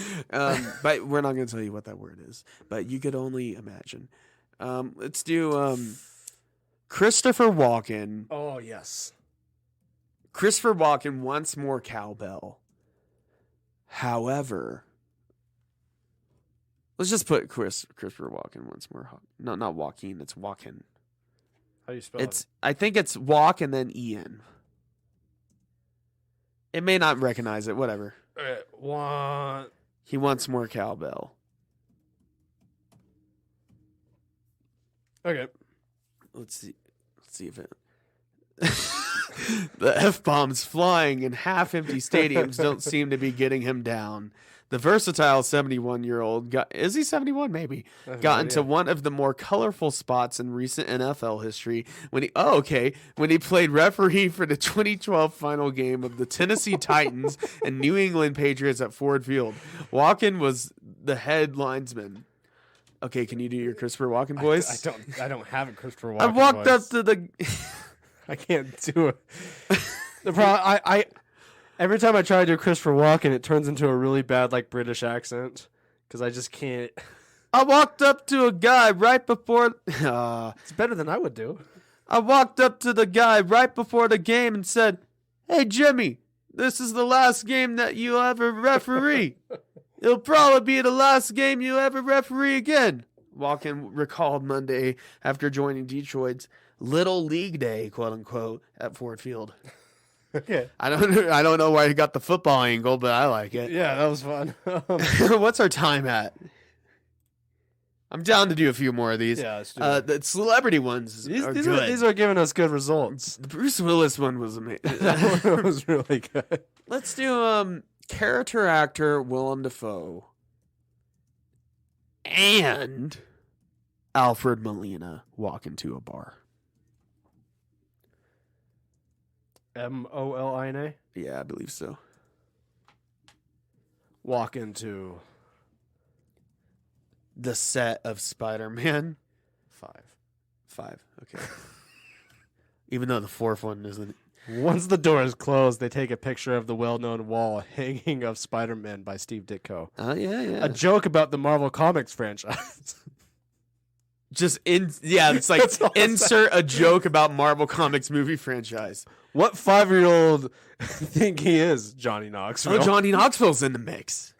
But we're not going to tell you what that word is. But you could only imagine. Let's do Christopher Walken. Oh, yes. Christopher Walken wants more cowbell. However, let's just put Christopher Walken wants more. No, not Joaquin. It's Walken. How do you spell it? I think it's walk and then Ian. It may not recognize it. Whatever. Want. He wants more cowbell. Okay. Let's see if it. The F-bombs flying in half-empty stadiums don't seem to be getting him down. The versatile 71-year-old is he 71? Maybe got into one of the more colorful spots in recent NFL history when he played referee for the 2012 final game of the Tennessee Titans and New England Patriots at Ford Field. Walken was the head linesman. Okay, can you do your Christopher Walken voice? I don't have a Christopher Walken. I walked voice. up to the. I can't do it. The problem, I every time I try to do Christopher Walken, it turns into a really bad like British accent because I just can't. I walked up to a guy right before. It's better than I would do. I walked up to the guy right before the game and said, "Hey Jimmy, this is the last game that you ever referee. It'll probably be the last game you ever referee again." Walken recalled Monday after joining Detroit's Little League Day, quote unquote, at Ford Field. Okay. I don't know why he got the football angle, but I like it. Yeah, that was fun. What's our time at? I'm down to do a few more of these. Yeah, let's do it. The celebrity ones are good. These are giving us good results. The Bruce Willis one was amazing. That one was really good. Let's do character actor Willem Dafoe and Alfred Molina walk into a bar. Molina? Yeah, I believe so. Walk into the set of Spider-Man. 5. Okay. Even though the fourth one isn't. Once the door is closed, they take a picture of the well-known wall hanging of Spider-Man by Steve Ditko. Oh, yeah. A joke about the Marvel Comics franchise. It's like insert a joke about Marvel Comics movie franchise. What 5-year-old think he is? Johnny Knoxville. Oh, Johnny Knoxville's in the mix.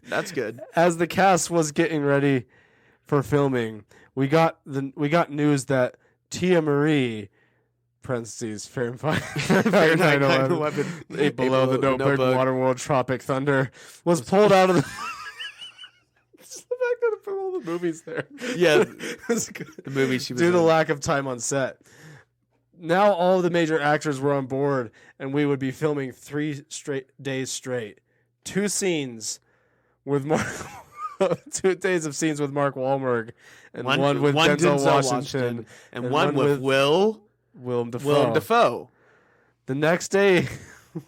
That's good. As the cast was getting ready for filming, we got news that Tia Marie, parentheses, Fahrenheit 9/11, 8 below the notebook, Waterworld, Tropic Thunder, was pulled out of the. Just the fact that I put all the movies there. Yeah, the movie she was due to in. lack of time on set. Now all of the major actors were on board, and we would be filming 3 days straight. 2 scenes with Mark. 2 days of scenes with Mark Wahlberg, and one with Denzel Washington, and one with Willem Dafoe. The next day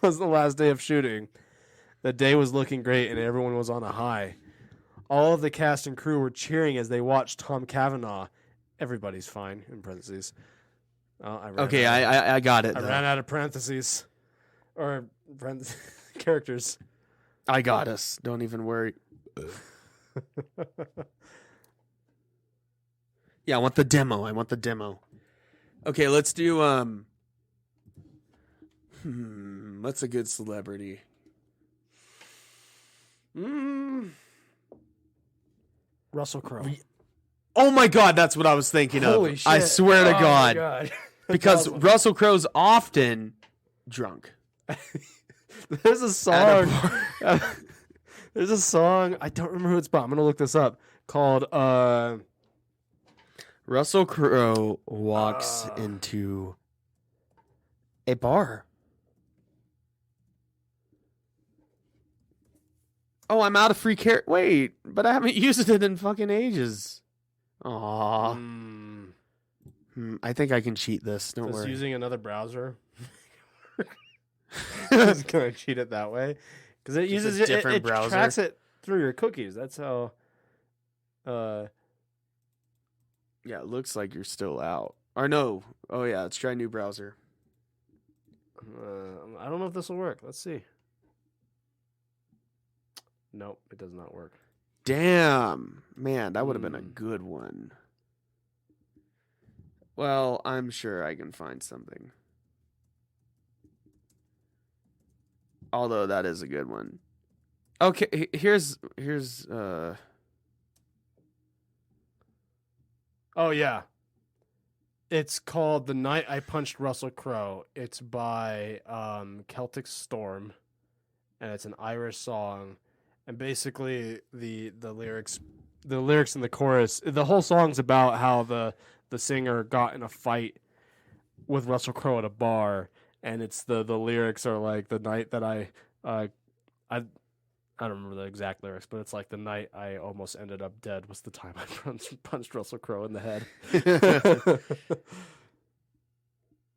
was the last day of shooting. The day was looking great, and everyone was on a high. All of the cast and crew were cheering as they watched Tom Cavanaugh. Everybody's fine, in parentheses. I got it. I ran out of parentheses. Or characters. I got us. Don't even worry. Yeah, I want the demo. Okay, let's do what's a good celebrity? Russell Crowe. Oh my God, that's what I was thinking of. Holy shit. I swear to God. My God. Because awesome. Russell Crowe's often drunk. There's a song. There's a song. I don't remember who it's by. I'm gonna look this up. Called Russell Crowe walks into a bar. Oh, I'm out of free care. Wait, but I haven't used it in fucking ages. Aw. I think I can cheat this. Don't worry. Using another browser. Just gonna cheat it that way because it uses a different browser. It tracks it through your cookies. That's how. Yeah, it looks like you're still out. Or no. Oh yeah, let's try new browser. I don't know if this will work. Let's see. Nope, it does not work. Damn, man, that would have been a good one. Well, I'm sure I can find something. Although that is a good one. Okay, here's Oh yeah. It's called The Night I Punched Russell Crowe. It's by Celtic Storm, and it's an Irish song. And basically, the lyrics in the chorus, the whole song's about how the singer got in a fight with Russell Crowe at a bar, and it's the lyrics are like the night that I don't remember the exact lyrics, but it's like the night I almost ended up dead was the time I punched Russell Crowe in the head.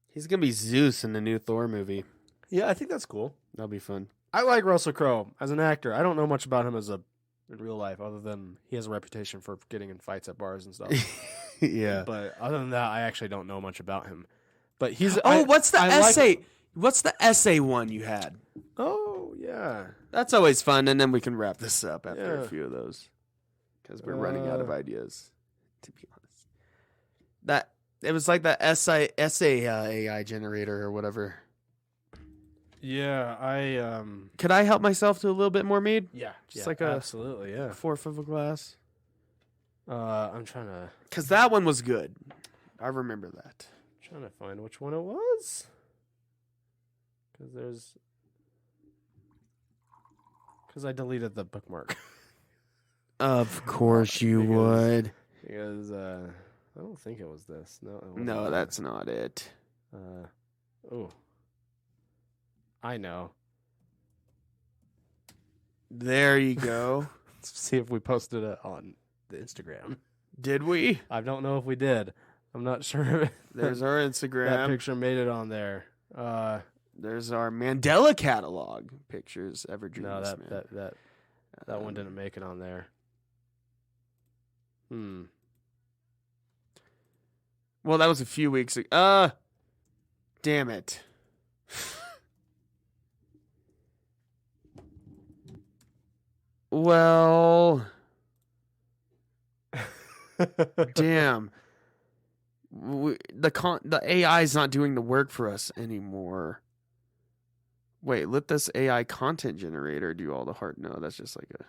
He's gonna be Zeus in the new Thor movie. Yeah, I think that's cool. That'll be fun. I like Russell Crowe as an actor. I don't know much about him in real life, other than he has a reputation for getting in fights at bars and stuff. Yeah. But other than that, I actually don't know much about him. But he's what's the essay? What's the essay one you had? Oh yeah, that's always fun, and then we can wrap this up after a few of those because we're running out of ideas. To be honest, that it was like the essay AI generator or whatever. Yeah, Could I help myself to a little bit more mead? Yeah, just like a absolutely, yeah, fourth of a glass. I'm trying to, because that one was good. I remember that. I'm trying to find which one it was. Because I deleted the bookmark. Of course you would. Because I don't think it was this. No, that's not it. Oh. I know. There you go. Let's see if we posted it on the Instagram. Did we? I don't know if we did. I'm not sure. There's our Instagram. That picture made it on there. There's our Mandela catalog pictures. Ever dream? No, that one didn't make it on there. Well, that was a few weeks ago. Damn it. Well, damn. The AI is not doing the work for us anymore. Wait, let this AI content generator do all the hard. No, that's just like a.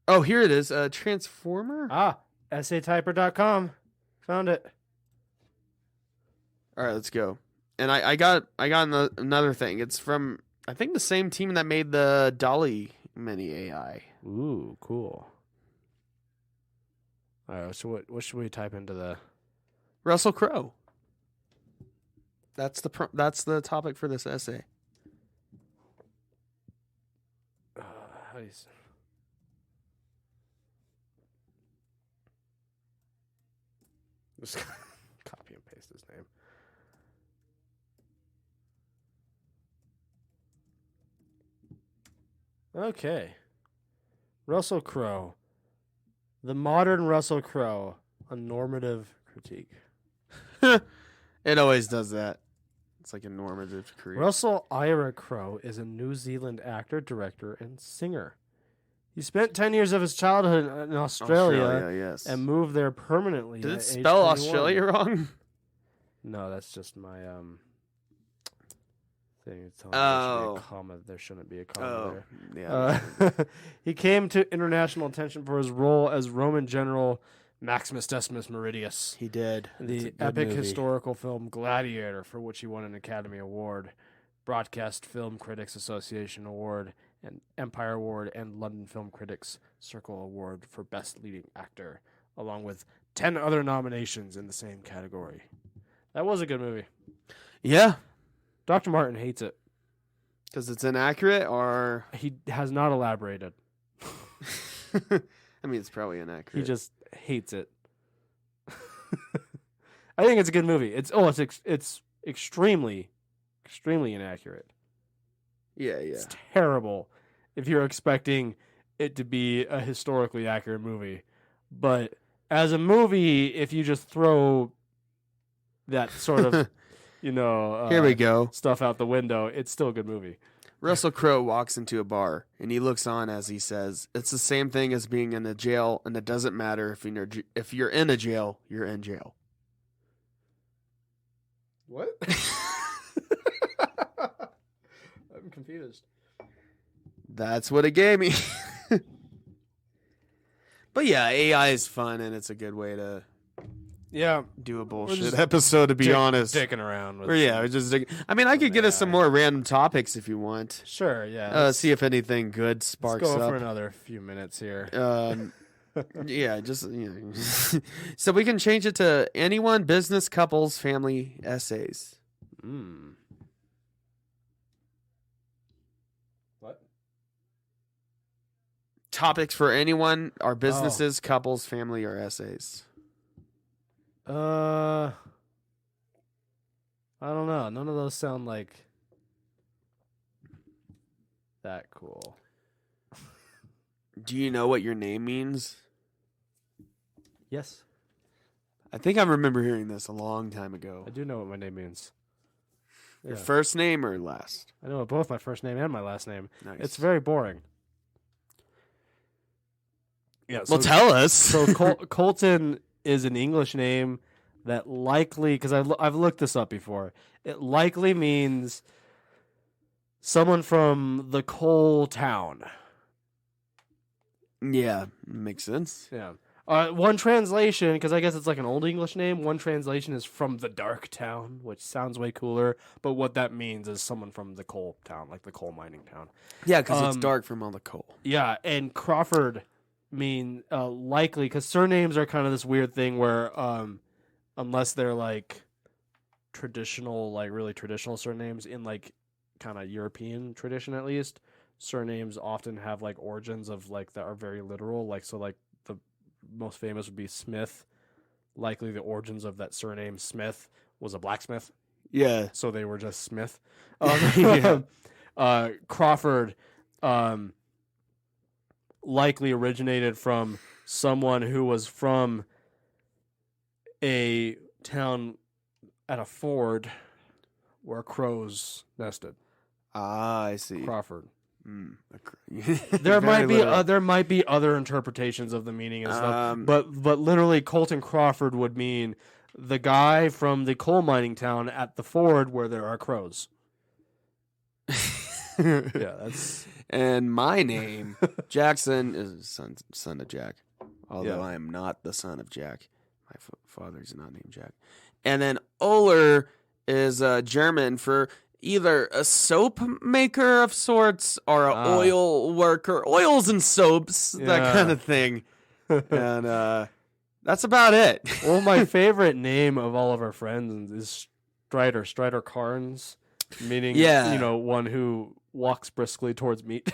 Oh, here it is. Transformer. Essaytyper.com. Found it. All right, let's go. And I got another thing. It's from I think the same team that made the Dolly Mini AI. Ooh, cool. All right, so what should we type into the Russell Crowe? That's the topic for this essay. How do you say? Just copy and paste his name. Okay. Russell Crowe. The modern Russell Crowe, a normative critique. It always does that. It's like a normative critique. Russell Ira Crowe is a New Zealand actor, director, and singer. He spent 10 years of his childhood in Australia yes. and moved there permanently. Did it spell Australia wrong? No, that's just my thing. It's telling me there should be a comma. There shouldn't be a comma there. Yeah. He came to international attention for his role as Roman General Maximus Decimus Meridius. He did. The epic historical film Gladiator, for which he won an Academy Award, Broadcast Film Critics Association Award, and Empire Award, and London Film Critics Circle Award for Best Leading Actor, along with 10 other nominations in the same category. That was a good movie. Yeah. Dr. Martin hates it. Because it's inaccurate, or? He has not elaborated. I mean, it's probably inaccurate. He just hates it. I think it's a good movie. It's extremely inaccurate. Yeah. It's terrible if you're expecting it to be a historically accurate movie. But as a movie, if you just throw that sort of, here we go, stuff out the window, it's still a good movie. Russell Crowe walks into a bar, and he looks on as he says, "It's the same thing as being in a jail, and it doesn't matter if you're in a jail, you're in jail." What? I'm confused. That's what it gave me. But yeah, AI is fun, and it's a good way to do a bullshit just episode, to be honest. Dicking around with we're just I mean, I could get us some more random topics if you want. Sure, yeah. See if anything good sparks let's go up. for another few minutes here. Yeah, just so we can change it to anyone, business, couples, family, essays. What? Topics for anyone are businesses, couples, family, or essays. I don't know. None of those sound like that cool. Do you know what your name means? Yes. I think I remember hearing this a long time ago. I do know what my name means. Your first name or last? I know both my first name and my last name. Nice. It's very boring. Yeah. Well, tell us. So Colton is an English name that likely, because I've looked this up before, it likely means someone from the coal town. Yeah, makes sense. Yeah. One translation, because I guess it's like an old English name, one translation is from the dark town, which sounds way cooler, but what that means is someone from the coal town, like the coal mining town. Yeah, because it's dark from all the coal. Yeah, and Crawford mean likely, because surnames are kind of this weird thing where unless they're like traditional, like really traditional surnames in like kind of European tradition at least, surnames often have like origins of like that are very literal, like so like the most famous would be Smith. Likely the origins of that surname Smith was a blacksmith. Yeah. So they were just Smith. Crawford likely originated from someone who was from a town at a ford where crows nested. Ah, I see. Crawford. There There might be other interpretations of the meaning and stuff, but literally Colton Crawford would mean the guy from the coal mining town at the ford where there are crows. Yeah, that's. And my name, Jackson, is son of Jack. Although I am not the son of Jack. My father is not named Jack. And then Oler is German for either a soap maker of sorts or an oil worker. Oils and soaps, that kind of thing. And that's about it. Well, my favorite name of all of our friends is Strider Carnes, meaning one who walks briskly towards meat.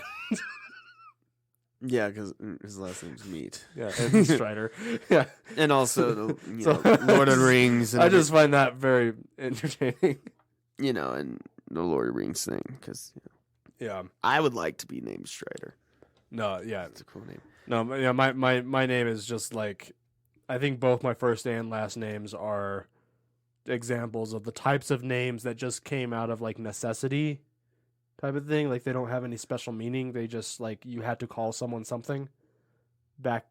Yeah, because his last name's Meat. Yeah, and Strider. Yeah, and also Lord of the Rings. And I just find that very entertaining. And the Lord of the Rings thing, because I would like to be named Strider. No, yeah, it's a cool name. No, yeah, my name is just like, I think both my first and last names are examples of the types of names that just came out of like necessity type of thing. Like they don't have any special meaning. They just like you had to call someone something back,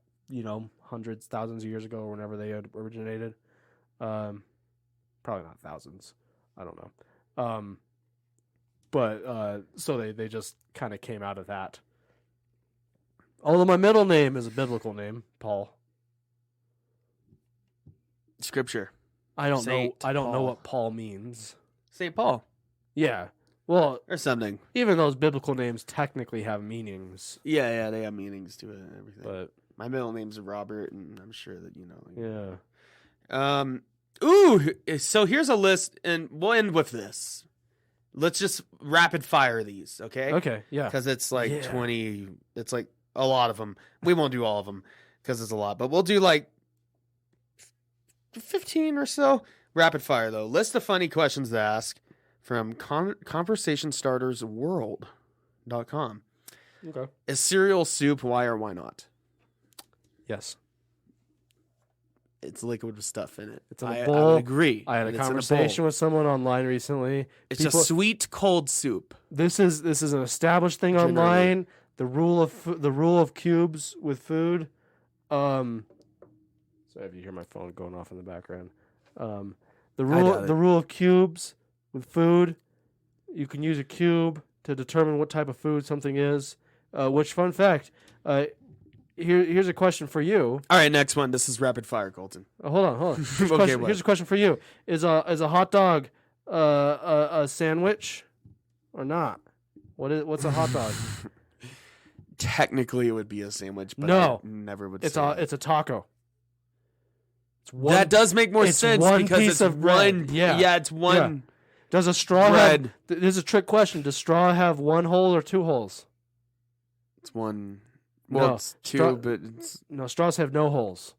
hundreds, thousands of years ago or whenever they had originated. Probably not thousands. I don't know. But so they just kind of came out of that. Although my middle name is a biblical name, Paul. Scripture. I don't know what Paul means. St. Paul. Yeah. Well, or something. Even those biblical names technically have meanings. Yeah, they have meanings to it and everything. But my middle name's Robert, and I'm sure that you know. Yeah. Ooh, so here's a list, and we'll end with this. Let's just rapid fire these, okay? Okay, yeah. Because it's like 20. It's like a lot of them. We won't do all of them because it's a lot, but we'll do like 15 or so. Rapid fire, though. List of funny questions to ask from conversationstartersworld.com. Okay. Is cereal soup? Why or why not? Yes. It's liquid with stuff in it. It's in a I bowl. would agree. I had a conversation with someone online recently. It's a sweet cold soup. This is an established thing online. The rule of cubes with food. Sorry if you hear my phone going off in the background. The rule of cubes with food. You can use a cube to determine what type of food something is. Which, fun fact, here's a question for you. All right, next one. This is rapid fire, Colton. Hold on. Here's a question for you. Is a hot dog a sandwich or not? What's a hot dog? Technically, it would be a sandwich, but no, I never would. It's a taco. That does make more sense because it's one. Bread. Yeah, it's one. Yeah. Does a straw have? There's a trick question. Does straw have one hole or two holes? It's one. Well, no, it's two, but no, straws have no holes.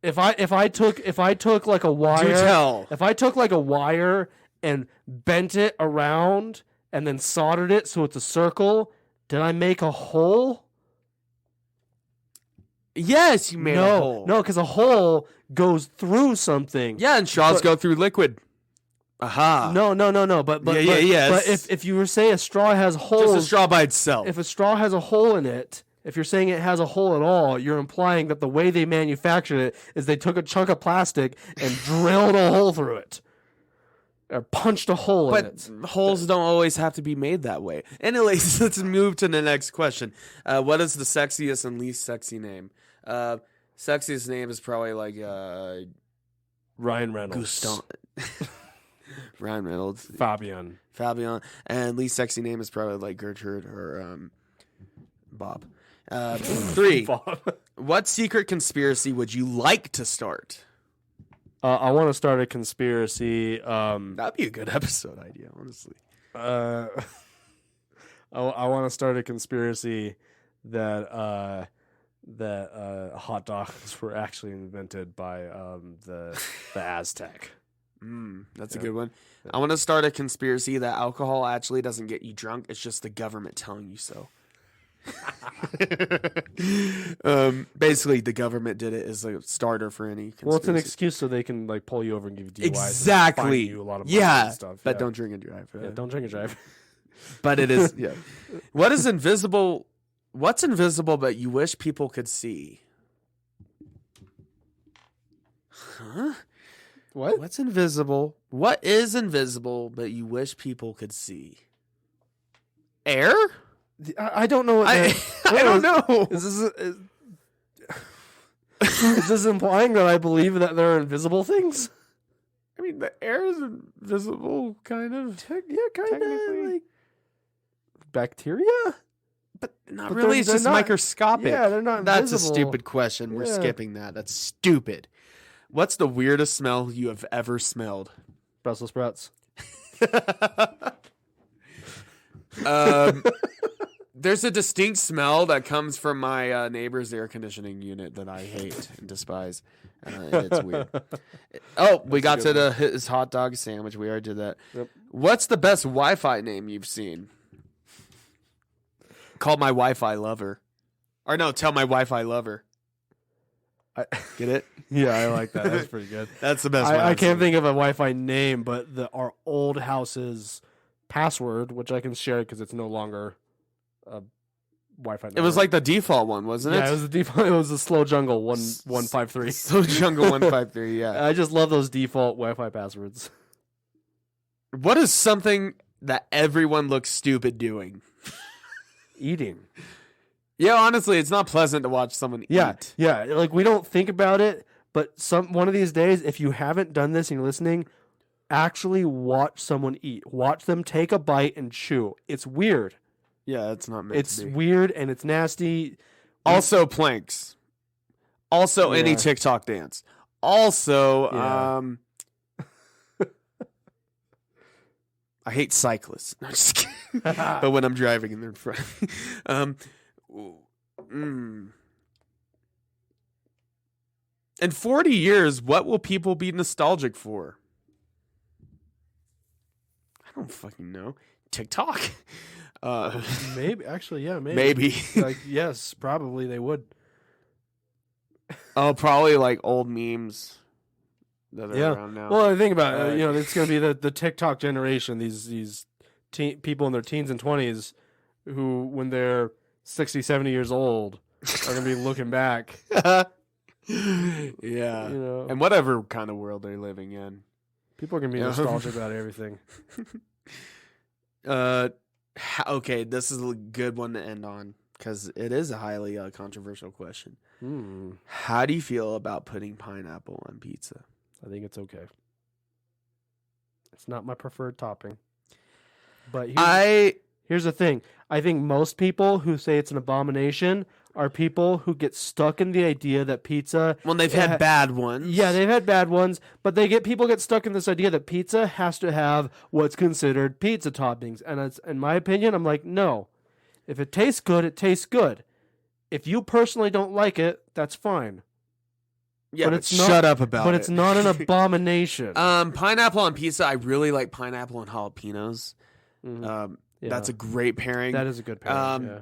If I took like a wire, if I took like a wire and bent it around and then soldered it so it's a circle, did I make a hole? Yes, you made a hole. No, because a hole goes through something. Yeah, and straws go through liquid. Aha. No. But but if you were say a straw has holes, just a straw by itself. If a straw has a hole in it, if you're saying it has a hole at all, you're implying that the way they manufactured it is they took a chunk of plastic and drilled a hole through it. Or punched a hole in it. But holes don't always have to be made that way. Anyways, let's move to the next question. What is the sexiest and least sexy name? Sexiest name is probably like Ryan Reynolds. Gustav. Ryan Reynolds. Fabian. And least sexy name is probably like Gertrude or Bob. 3. Bob. What secret conspiracy would you like to start? I want to start a conspiracy. That'd be a good episode idea, honestly. I want to start a conspiracy that hot dogs were actually invented by the Aztec. That's a good one. I want to start a conspiracy that alcohol actually doesn't get you drunk. It's just the government telling you so. Basically, the government did it as a starter for any conspiracy. Well, it's an excuse so they can like pull you over and give you DUIs. Exactly. And fine you a lot of money and stuff. But don't drink and drive. Yeah, don't drink and drive. But it is. Yeah. What's invisible but you wish people could see? Huh? What? What's invisible? What is invisible but you wish people could see? Air? I don't know. I don't know. Is this implying that I believe that there are invisible things? I mean, the air is invisible, kind of. Yeah, kind of. Like bacteria? But not really. It's just microscopic. Yeah, they're not That's invisible. A stupid question. We're skipping that. That's stupid. What's the weirdest smell you have ever smelled? Brussels sprouts. There's a distinct smell that comes from my neighbor's air conditioning unit that I hate and despise. And it's weird. Oh, we got to his hot dog sandwich. We already did that. Yep. What's the best Wi-Fi name you've seen? Call my Wi-Fi lover. Or no, tell my Wi-Fi lover. Get it? Yeah, I like that. That's pretty good. That's the best. I can't think of a Wi-Fi name, but our old house's password, which I can share because it's no longer a Wi-Fi number. It was like the default one, wasn't it? Yeah, it was the default. It was the Slow Jungle 1153. Slow Jungle 153. Yeah. I just love those default Wi-Fi passwords. What is something that everyone looks stupid doing? Eating. Yeah, honestly, it's not pleasant to watch someone eat. Yeah, like we don't think about it, but one of these days, if you haven't done this and you're listening, actually watch someone eat. Watch them take a bite and chew. It's weird. Yeah, it's not meant to be. It's weird and it's nasty. Also, planks. Also, any TikTok dance. Also, I hate cyclists. No, just kidding. But when I'm driving and they're in front. In 40 years, what will people be nostalgic for? I don't fucking know. TikTok? Maybe. Actually, yeah, maybe. Maybe. Like, yes, probably they would. Oh, probably like old memes that are around now. Well, I think about it. It's going to be the TikTok generation. These people in their teens and 20s who, when they're 60, 70 years old, are going to be looking back. Yeah. And whatever kind of world they're living in. People are going to be nostalgic about everything. Okay, this is a good one to end on because it is a highly controversial question. How do you feel about putting pineapple on pizza? I think it's okay. It's not my preferred topping. But here's the thing. I think most people who say it's an abomination are people who get stuck in the idea that pizza... Well, they've had bad ones. Yeah, they've had bad ones, but people get stuck in this idea that pizza has to have what's considered pizza toppings. And it's, in my opinion, I'm like, no. If it tastes good, it tastes good. If you personally don't like it, that's fine. Yeah, but it's shut up about it. But it's not an abomination. Pineapple on pizza, I really like pineapple and jalapenos. Mm-hmm. That's a great pairing. That is a good pairing, yeah.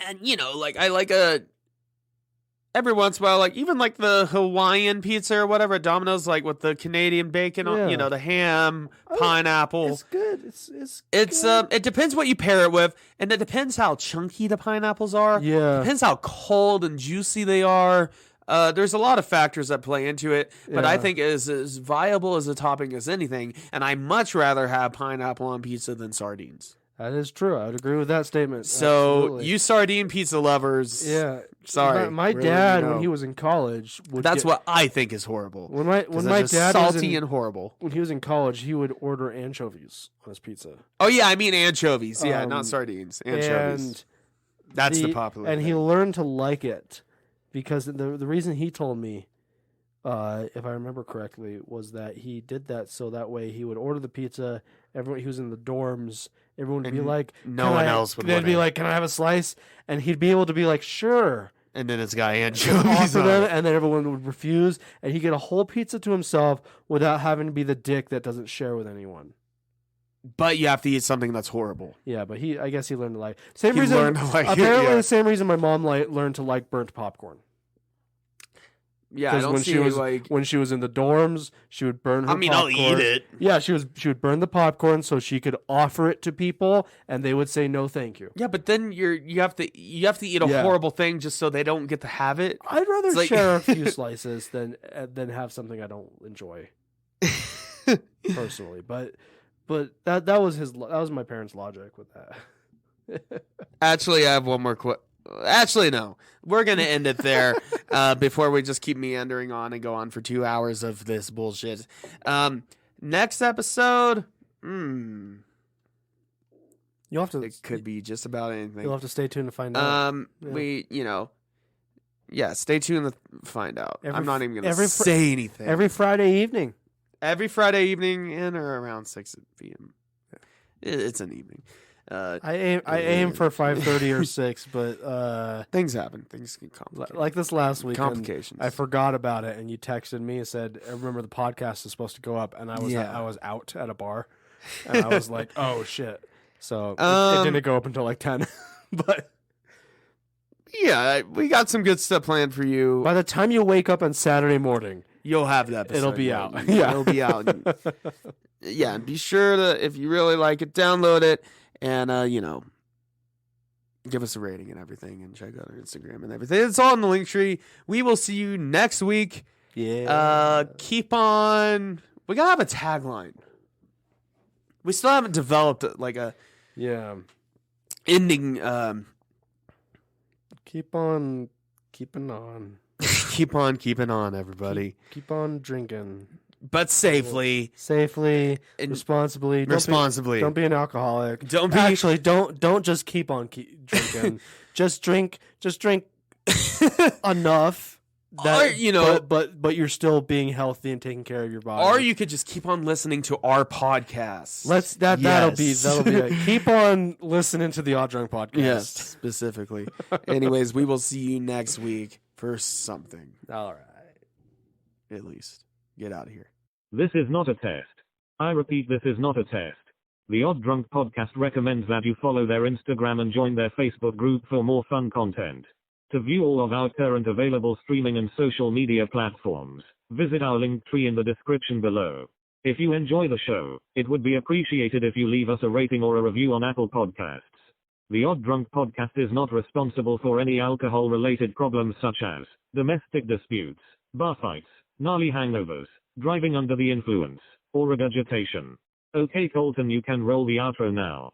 And, like, I like every once in a while, like, even like the Hawaiian pizza or whatever at Domino's, like with the Canadian bacon, the ham, pineapple. It's good. It's good. It depends what you pair it with, and it depends how chunky the pineapples are. Yeah. It depends how cold and juicy they are. There's a lot of factors that play into it, but I think it is as viable as a topping as anything, and I much rather have pineapple on pizza than sardines. That is true. I would agree with that statement. So, absolutely. You sardine pizza lovers, sorry. My dad, when he was in college... That's what I think is horrible. When my dad salty and horrible. When he was in college, he would order anchovies on his pizza. Oh, yeah, I mean anchovies. Yeah, not sardines. Anchovies. And that's the popular And thing. he learned to like it because the reason he told me, if I remember correctly, was that he did that so that way he would order the pizza. Everyone, he was in the dorms. Everyone would be like, no one else would. They'd be like, "Can I have a slice?" And he'd be able to be like, "Sure." And then it's got anchovies on it. And then everyone would refuse, and he'd get a whole pizza to himself without having to be the dick that doesn't share with anyone. But you have to eat something that's horrible. Yeah, but I guess he learned to like. Apparently, the same reason my mom learned to like burnt popcorn. Yeah, I don't when see she was like when she was in the dorms, she would burn her popcorn. I'll eat it. Yeah, she would burn the popcorn so she could offer it to people, and they would say no, thank you. Yeah, but then you have to eat a horrible thing just so they don't get to have it. I'd rather share a few slices than have something I don't enjoy personally. But that was my parents' logic with that. Actually, I have one more question. Actually, no. We're going to end it there before we just keep meandering on and go on for 2 hours of this bullshit. Next episode, You'll have to. It could be just about anything. You'll have to stay tuned to find out. Stay tuned to find out. I'm not even going to say anything. Every Friday evening. Every Friday evening in or around 6 p.m. It's an evening. I aim for 5:30 or 6, but things happen. Things get complicated. Like this last week, complications. I forgot about it, and you texted me and said, "I remember the podcast is supposed to go up," and I was out at a bar, and I was like, "Oh shit!" So it didn't go up until like 10, but yeah, we got some good stuff planned for you. By the time you wake up on Saturday morning, you'll have that episode. It'll be out. Yeah, it'll be out. Yeah, and be sure to, if you really like it, download it. And, give us a rating and everything, and check out our Instagram and everything. It's all in the Linktree. We will see you next week. Yeah. Keep on. We got to have a tagline. We still haven't developed like a ending. Keep on keeping on. Keep on keeping on, everybody. Keep on drinking. But safely, responsibly. Don't be an alcoholic. Don't just keep on drinking. just drink enough that but you're still being healthy and taking care of your body. Or you could just keep on listening to our podcast. That'll be it. Keep on listening to the Odd Drunk podcast. Yes, specifically. Anyways, we will see you next week for something. All right. At least. Get out of here. This is not a test. I repeat, this is not a test. The Odd Drunk Podcast recommends that you follow their Instagram and join their Facebook group for more fun content. To view all of our current available streaming and social media platforms, visit our link tree in the description below. If you enjoy the show, it would be appreciated if you leave us a rating or a review on Apple Podcasts. The Odd Drunk Podcast is not responsible for any alcohol-related problems such as domestic disputes, bar fights, gnarly hangovers, driving under the influence, or regurgitation. Okay, Colton, you can roll the outro now.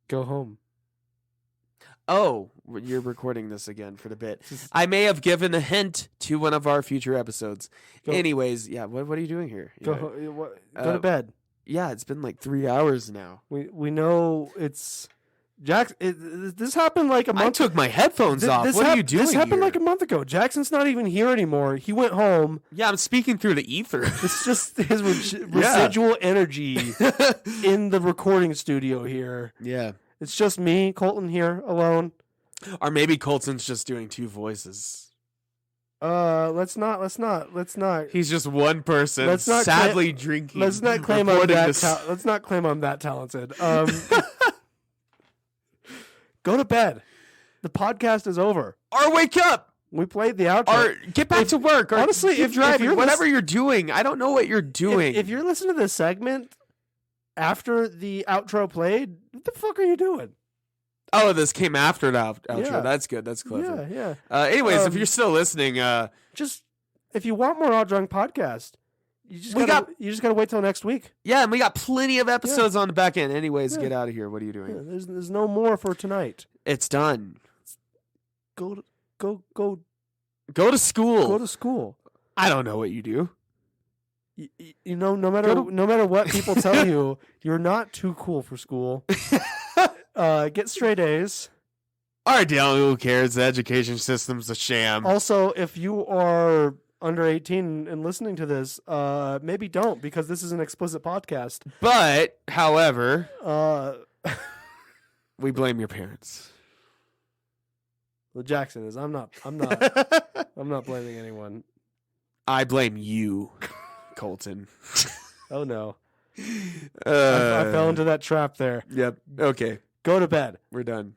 Go home. Oh, you're recording this again for the bit. I may have given a hint to one of our future episodes. Anyways, yeah, what are you doing here? Go to bed. Yeah, it's been like 3 hours now. We know it's Jack. This happened like a month. I took my headphones off. What are you doing? This happened here? like a month ago. Jackson's not even here anymore. He went home. Yeah, I'm speaking through the ether. It's just his residual energy in the recording studio here. Yeah. It's just me, Colton, here alone. Or maybe Colton's just doing two voices. Let's not. He's just one person. Let's not sadly drinking. Let's not claim I'm that. Let's not claim I'm that talented. Go to bed. The podcast is over. Or wake up. We played the outro. Or get back to work. Or honestly, if driving, whatever you're doing, I don't know what you're doing. If you're listening to this segment after the outro played, what the fuck are you doing? Oh, this came after the outro. Yeah. That's good. That's clever. Yeah. Anyways, if you're still listening, just if you want more All Drunk podcast, you just gotta wait till next week. Yeah, and we got plenty of episodes on the back end. Anyways, get out of here. What are you doing? Yeah, there's no more for tonight. It's done. Go to school. Go to school. I don't know what you do. You know, no matter what people tell you, you're not too cool for school. Get straight A's. All right, Dale, who cares? The education system's a sham. Also, if you are under 18 and listening to this, maybe don't, because this is an explicit podcast. But, however, we blame your parents. Well, Jackson is. I'm not blaming anyone. I blame you, Colton. Oh no. I fell into that trap there. Yep. Okay. Go to bed. We're done.